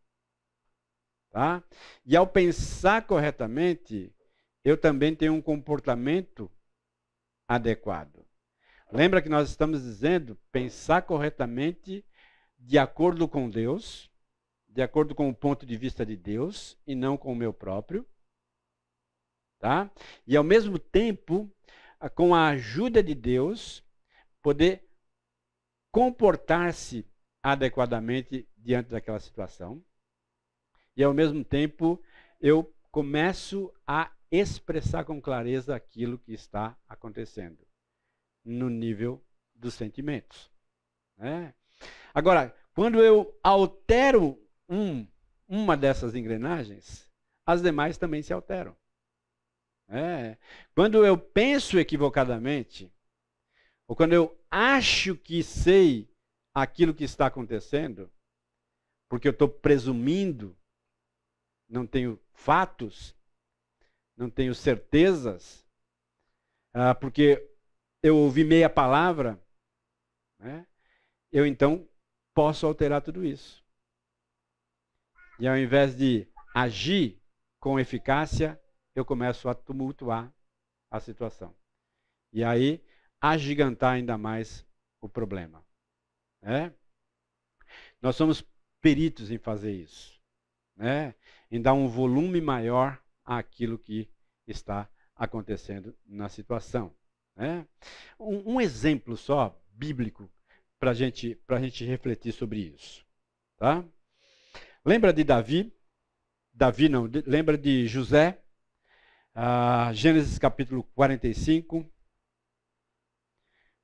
A: Tá? E ao pensar corretamente, eu também tenho um comportamento adequado. Lembra que nós estamos dizendo pensar corretamente de acordo com Deus, de acordo com o ponto de vista de Deus e não com o meu próprio. Tá? E ao mesmo tempo, com a ajuda de Deus, poder comportar-se adequadamente diante daquela situação. E ao mesmo tempo, eu começo a expressar com clareza aquilo que está acontecendo no nível dos sentimentos. Né? Agora, quando eu altero uma dessas engrenagens, as demais também se alteram. Quando eu penso equivocadamente, ou quando eu acho que sei aquilo que está acontecendo, porque eu estou presumindo, não tenho fatos, não tenho certezas, porque eu ouvi meia palavra, né, eu então posso alterar tudo isso. E ao invés de agir com eficácia, eu começo a tumultuar a situação. E aí, agigantar ainda mais o problema. Né? Nós somos peritos em fazer isso. Né? Em dar um volume maior àquilo que está acontecendo na situação. Né? Um exemplo só, bíblico, para a gente refletir sobre isso. Tá? Lembra de Davi? Lembra de José? Gênesis capítulo 45.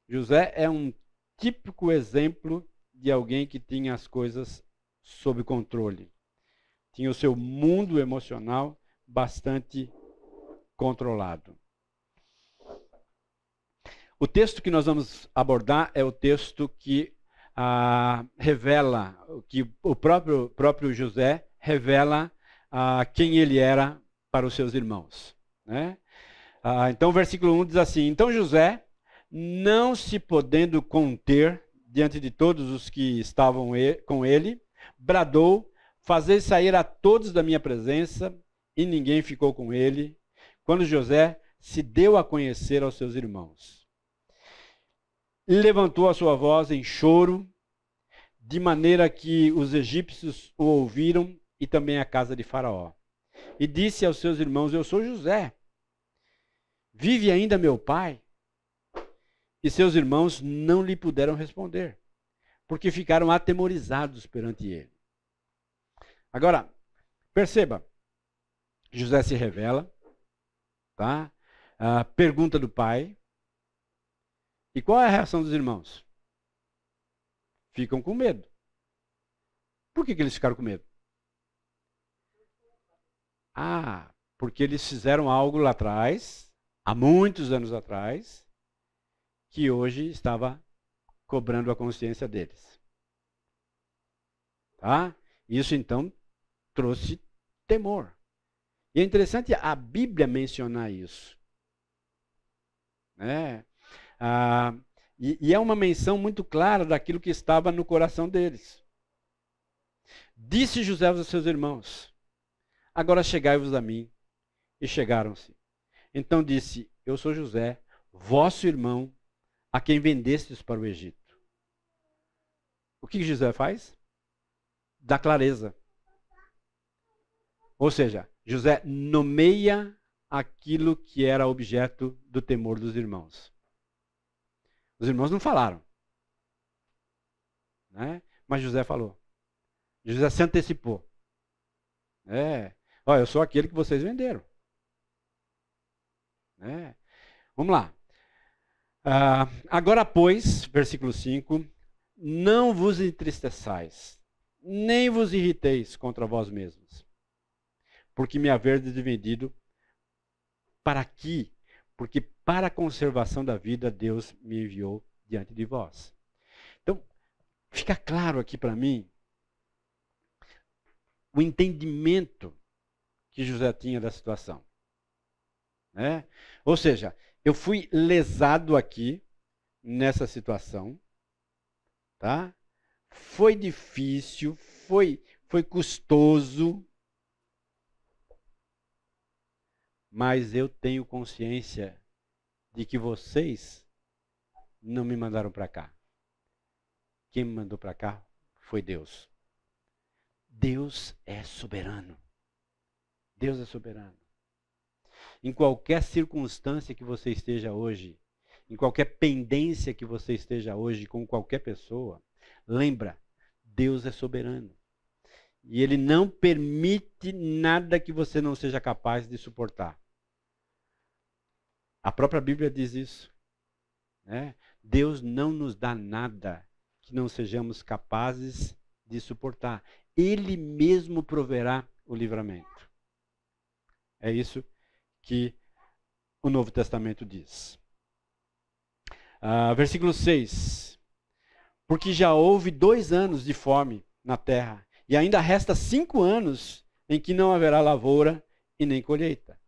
A: José é um típico exemplo de alguém que tinha as coisas sob controle. Tinha o seu mundo emocional bastante controlado. O texto que nós vamos abordar é o texto que revela, que o próprio José revela quem ele era para os seus irmãos. Né? Então o versículo 1 diz assim: Então José, não se podendo conter diante de todos os que estavam com ele, bradou: Fazei sair a todos da minha presença, e ninguém ficou com ele, quando José se deu a conhecer aos seus irmãos. Ele levantou a sua voz em choro, de maneira que os egípcios o ouviram, e também a casa de Faraó. E disse aos seus irmãos: Eu sou José. Vive ainda meu pai? E seus irmãos não lhe puderam responder, porque ficaram atemorizados perante ele. Agora, perceba, José se revela, tá? Pergunta do pai. E qual é a reação dos irmãos? Ficam com medo. Por que eles ficaram com medo? Porque eles fizeram algo lá atrás, há muitos anos atrás, que hoje estava cobrando a consciência deles. Tá? Isso então trouxe temor. E é interessante a Bíblia mencionar isso. Né? E é uma menção muito clara daquilo que estava no coração deles. Disse José aos seus irmãos: agora chegai-vos a mim. E chegaram-se. Então disse: eu sou José, vosso irmão, a quem vendestes para o Egito. O que José faz? Dá clareza. Ou seja, José nomeia aquilo que era objeto do temor dos irmãos. Os irmãos não falaram, né? Mas José falou. José se antecipou. Eu sou aquele que vocês venderam. Vamos lá. Agora, pois, versículo 5, não vos entristeçais, nem vos irriteis contra vós mesmos, porque me haverdes vendido para aqui, porque para a conservação da vida Deus me enviou diante de vós. Então, fica claro aqui para mim o entendimento que José tinha da situação. Ou seja, eu fui lesado aqui nessa situação, tá? Foi difícil, foi custoso, mas eu tenho consciência de que vocês não me mandaram para cá. Quem me mandou para cá foi Deus. Deus é soberano. Deus é soberano. Em qualquer circunstância que você esteja hoje, em qualquer pendência que você esteja hoje com qualquer pessoa, lembra, Deus é soberano. E Ele não permite nada que você não seja capaz de suportar. A própria Bíblia diz isso. Deus não nos dá nada que não sejamos capazes de suportar. Ele mesmo proverá o livramento. É isso que o Novo Testamento diz. Versículo 6. Porque já houve 2 anos de fome na terra, e ainda resta 5 anos em que não haverá lavoura e nem colheita.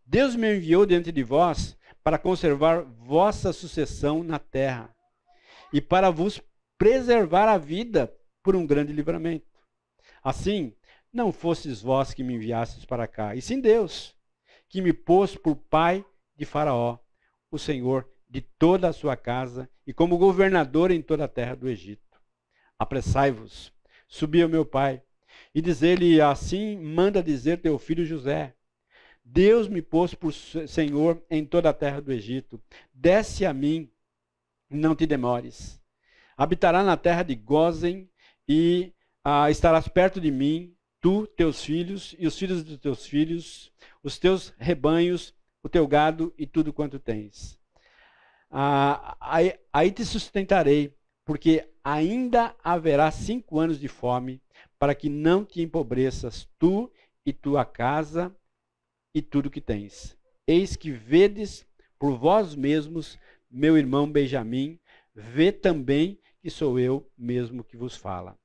A: Deus me enviou diante de vós para conservar vossa sucessão na terra, e para vos preservar a vida por um grande livramento. Assim, não fostes vós que me enviastes para cá, e sim Deus, que me pôs por pai de Faraó, o Senhor de toda a sua casa, e como governador em toda a terra do Egito. Apressai-vos, subi ao meu pai, e diz-lhe assim, manda dizer teu filho José: Deus me pôs por Senhor em toda a terra do Egito. Desce a mim, não te demores. Habitará na terra de Gósen, e estarás perto de mim, tu, teus filhos, e os filhos dos teus filhos, os teus rebanhos, o teu gado e tudo quanto tens. Aí te sustentarei, porque ainda haverá 5 anos de fome, para que não te empobreças, tu e tua casa e tudo que tens. Eis que vedes por vós mesmos meu irmão Benjamim, vê também que sou eu mesmo que vos fala.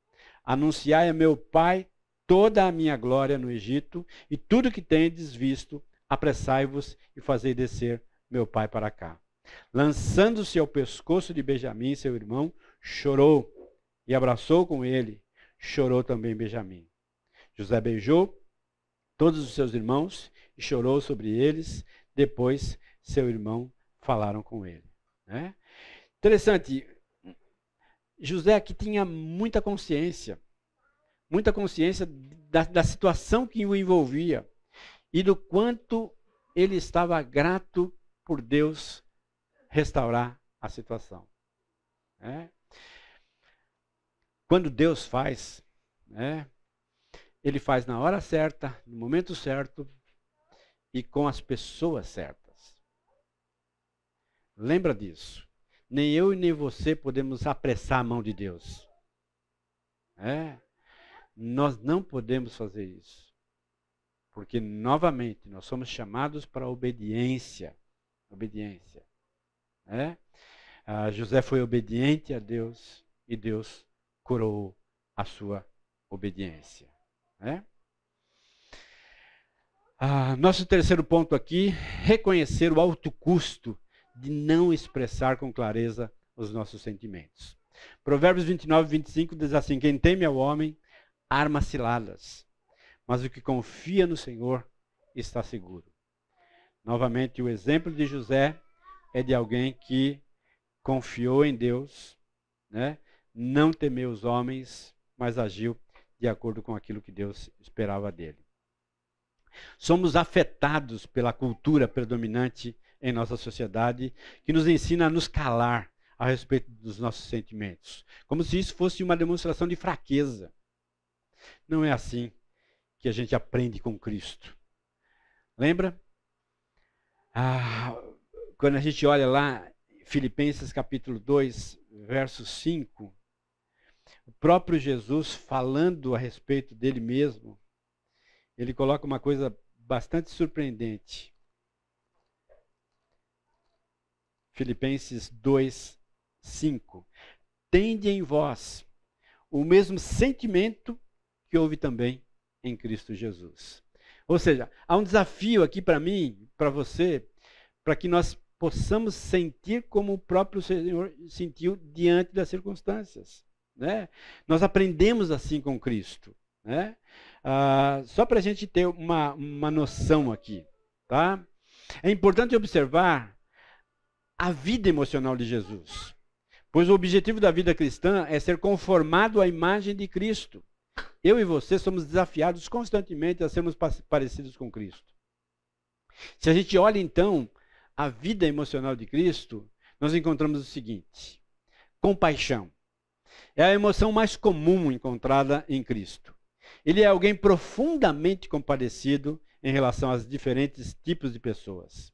A: Anunciai a meu pai toda a minha glória no Egito, e tudo que tendes visto, apressai-vos e fazei descer meu pai para cá. Lançando-se ao pescoço de Benjamim, seu irmão, chorou e abraçou com ele. Chorou também Benjamim. José beijou todos os seus irmãos e chorou sobre eles. Depois, seu irmão falaram com ele. Interessante. José aqui tinha muita consciência da situação que o envolvia e do quanto ele estava grato por Deus restaurar a situação. Quando Deus faz, Ele faz na hora certa, no momento certo e com as pessoas certas. Lembra disso. Nem eu e nem você podemos apressar a mão de Deus. Nós não podemos fazer isso. Porque, novamente, nós somos chamados para a obediência. Obediência. José foi obediente a Deus e Deus curou a sua obediência. Nosso terceiro ponto aqui, reconhecer o alto custo de não expressar com clareza os nossos sentimentos. Provérbios 29, 25 diz assim: quem teme ao homem, arma ciladas, mas o que confia no Senhor está seguro. Novamente, o exemplo de José é de alguém que confiou em Deus, não temeu os homens, mas agiu de acordo com aquilo que Deus esperava dele. Somos afetados pela cultura predominante em nossa sociedade, que nos ensina a nos calar a respeito dos nossos sentimentos, como se isso fosse uma demonstração de fraqueza. Não é assim que a gente aprende com Cristo. Lembra? Quando a gente olha lá, Filipenses capítulo 2, verso 5, o próprio Jesus, falando a respeito dele mesmo, ele coloca uma coisa bastante surpreendente. Filipenses 2, 5. Tende em vós o mesmo sentimento que houve também em Cristo Jesus. Ou seja, há um desafio aqui para mim, para você, para que nós possamos sentir como o próprio Senhor sentiu diante das circunstâncias. Nós aprendemos assim com Cristo. Só para a gente ter uma noção aqui. Tá? É importante observar a vida emocional de Jesus, pois o objetivo da vida cristã é ser conformado à imagem de Cristo. Eu e você somos desafiados constantemente a sermos parecidos com Cristo. Se a gente olha então a vida emocional de Cristo, nós encontramos o seguinte: compaixão. É a emoção mais comum encontrada em Cristo. Ele é alguém profundamente compadecido em relação aos diferentes tipos de pessoas.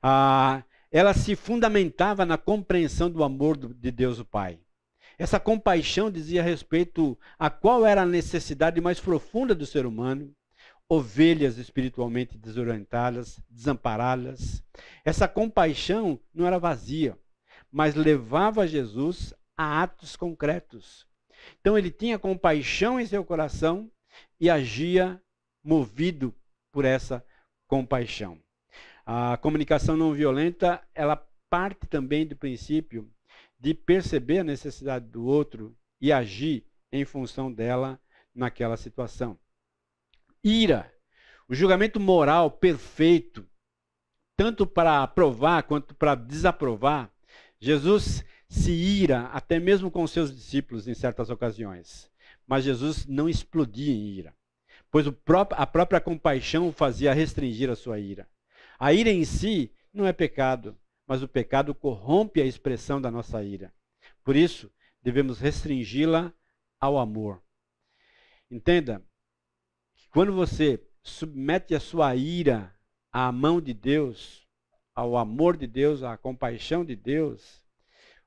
A: Ela se fundamentava na compreensão do amor de Deus o Pai. Essa compaixão dizia respeito a qual era a necessidade mais profunda do ser humano: ovelhas espiritualmente desorientadas, desamparadas. Essa compaixão não era vazia, mas levava Jesus a atos concretos. Então ele tinha compaixão em seu coração e agia movido por essa compaixão. A comunicação não violenta, ela parte também do princípio de perceber a necessidade do outro e agir em função dela naquela situação. Ira, o julgamento moral perfeito, tanto para aprovar quanto para desaprovar. Jesus se ira até mesmo com seus discípulos em certas ocasiões, mas Jesus não explodia em ira, pois a própria compaixão o fazia restringir a sua ira. A ira em si não é pecado, mas o pecado corrompe a expressão da nossa ira. Por isso, devemos restringi-la ao amor. Entenda que quando você submete a sua ira à mão de Deus, ao amor de Deus, à compaixão de Deus,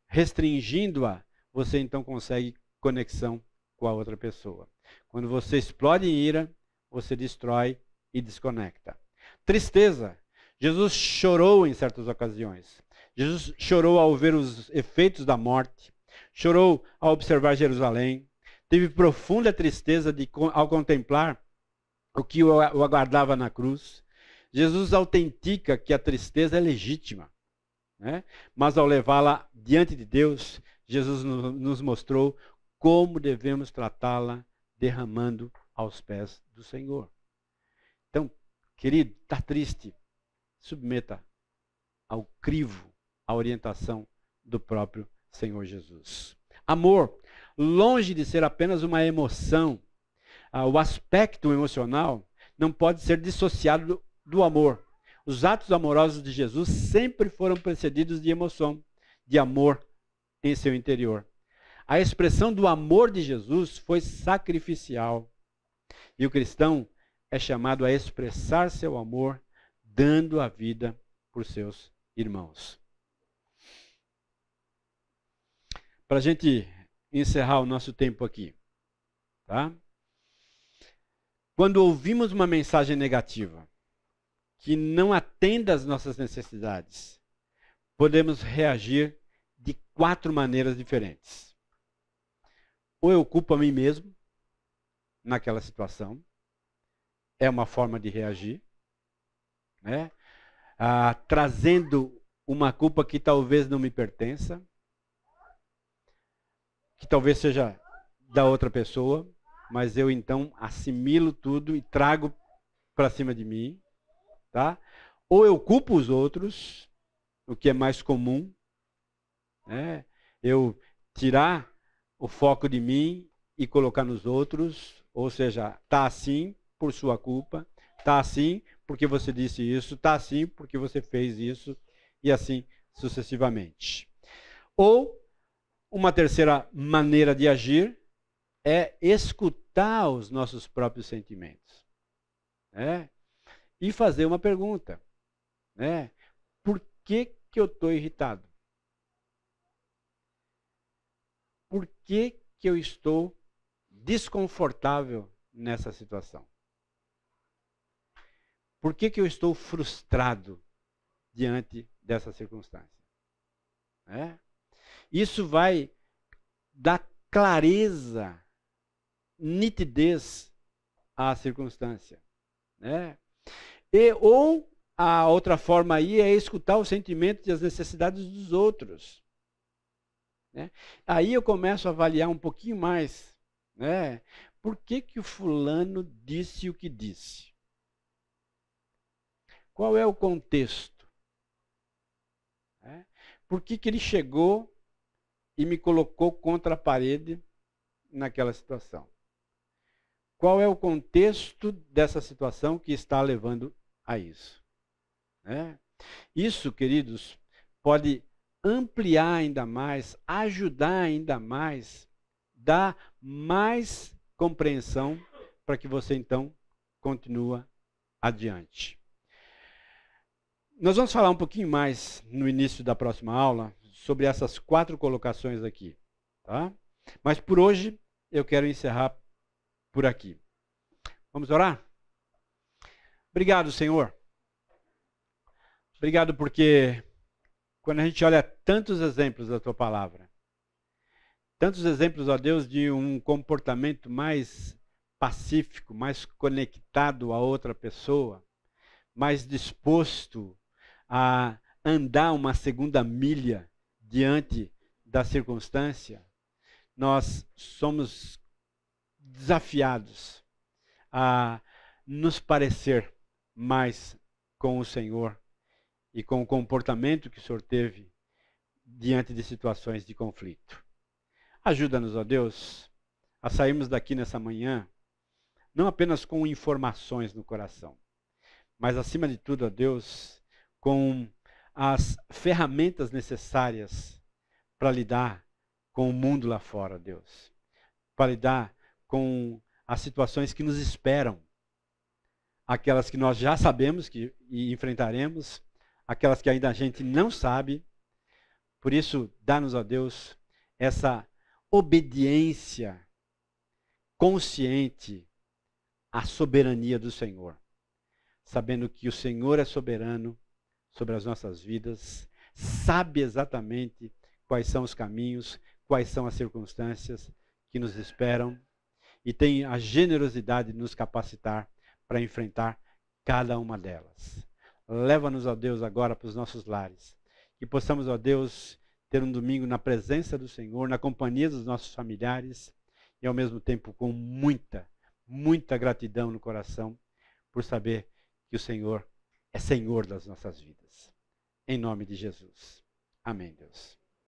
A: restringindo-a, você então consegue conexão com a outra pessoa. Quando você explode em ira, você destrói e desconecta. Tristeza. Jesus chorou em certas ocasiões. Jesus chorou ao ver os efeitos da morte. Chorou ao observar Jerusalém. Teve profunda tristeza ao contemplar o que o aguardava na cruz. Jesus autentica que a tristeza é legítima, mas ao levá-la diante de Deus, Jesus nos mostrou como devemos tratá-la, derramando aos pés do Senhor. Então, querido, está triste? Submeta ao crivo, à orientação do próprio Senhor Jesus. Amor, longe de ser apenas uma emoção, o aspecto emocional não pode ser dissociado do amor. Os atos amorosos de Jesus sempre foram precedidos de emoção, de amor em seu interior. A expressão do amor de Jesus foi sacrificial. E o cristão é chamado a expressar seu amor, dando a vida por seus irmãos. Para a gente encerrar o nosso tempo aqui, tá? Quando ouvimos uma mensagem negativa, que não atenda às nossas necessidades, podemos reagir de 4 maneiras diferentes. Ou eu culpo a mim mesmo naquela situação, é uma forma de reagir, né? Trazendo uma culpa que talvez não me pertença, que talvez seja da outra pessoa, mas eu então assimilo tudo e trago para cima de mim, tá? Ou eu culpo os outros, o que é mais comum, né? Eu tirar o foco de mim e colocar nos outros, ou seja, tá assim por sua culpa, tá assim porque você disse isso, tá assim porque você fez isso, e assim sucessivamente. Ou uma terceira maneira de agir é escutar os nossos próprios sentimentos, né? E fazer uma pergunta, né? Por que eu estou irritado? Por que eu estou desconfortável nessa situação? Por que eu estou frustrado diante dessa circunstância? Isso vai dar clareza, nitidez à circunstância, né? Ou a outra forma aí é escutar os sentimentos e as necessidades dos outros, né? Aí eu começo a avaliar um pouquinho mais, né? Por que o fulano disse o que disse? Qual é o contexto? Por que ele chegou e me colocou contra a parede naquela situação? Qual é o contexto dessa situação que está levando a isso? Isso, queridos, pode ampliar ainda mais, ajudar ainda mais, dar mais compreensão para que você então continue adiante. Nós vamos falar um pouquinho mais no início da próxima aula sobre essas 4 colocações aqui, tá? Mas por hoje eu quero encerrar por aqui. Vamos orar? Obrigado, Senhor. Obrigado porque quando a gente olha tantos exemplos da Tua palavra, tantos exemplos, ó Deus, de um comportamento mais pacífico, mais conectado a outra pessoa, mais disposto a andar uma segunda milha diante da circunstância, nós somos desafiados a nos parecer mais com o Senhor e com o comportamento que o Senhor teve diante de situações de conflito. Ajuda-nos, ó Deus, a sairmos daqui nessa manhã, não apenas com informações no coração, mas acima de tudo, ó Deus, com as ferramentas necessárias para lidar com o mundo lá fora, Deus. Para lidar com as situações que nos esperam. Aquelas que nós já sabemos que enfrentaremos, aquelas que ainda a gente não sabe. Por isso, dá-nos, ó Deus, essa obediência consciente à soberania do Senhor. Sabendo que o Senhor é soberano sobre as nossas vidas, sabe exatamente quais são os caminhos, quais são as circunstâncias que nos esperam e tem a generosidade de nos capacitar para enfrentar cada uma delas. Leva-nos, ó Deus, agora para os nossos lares. Que possamos, ó Deus, ter um domingo na presença do Senhor, na companhia dos nossos familiares e ao mesmo tempo com muita, muita gratidão no coração por saber que o Senhor é Senhor das nossas vidas. Em nome de Jesus. Amém, Deus.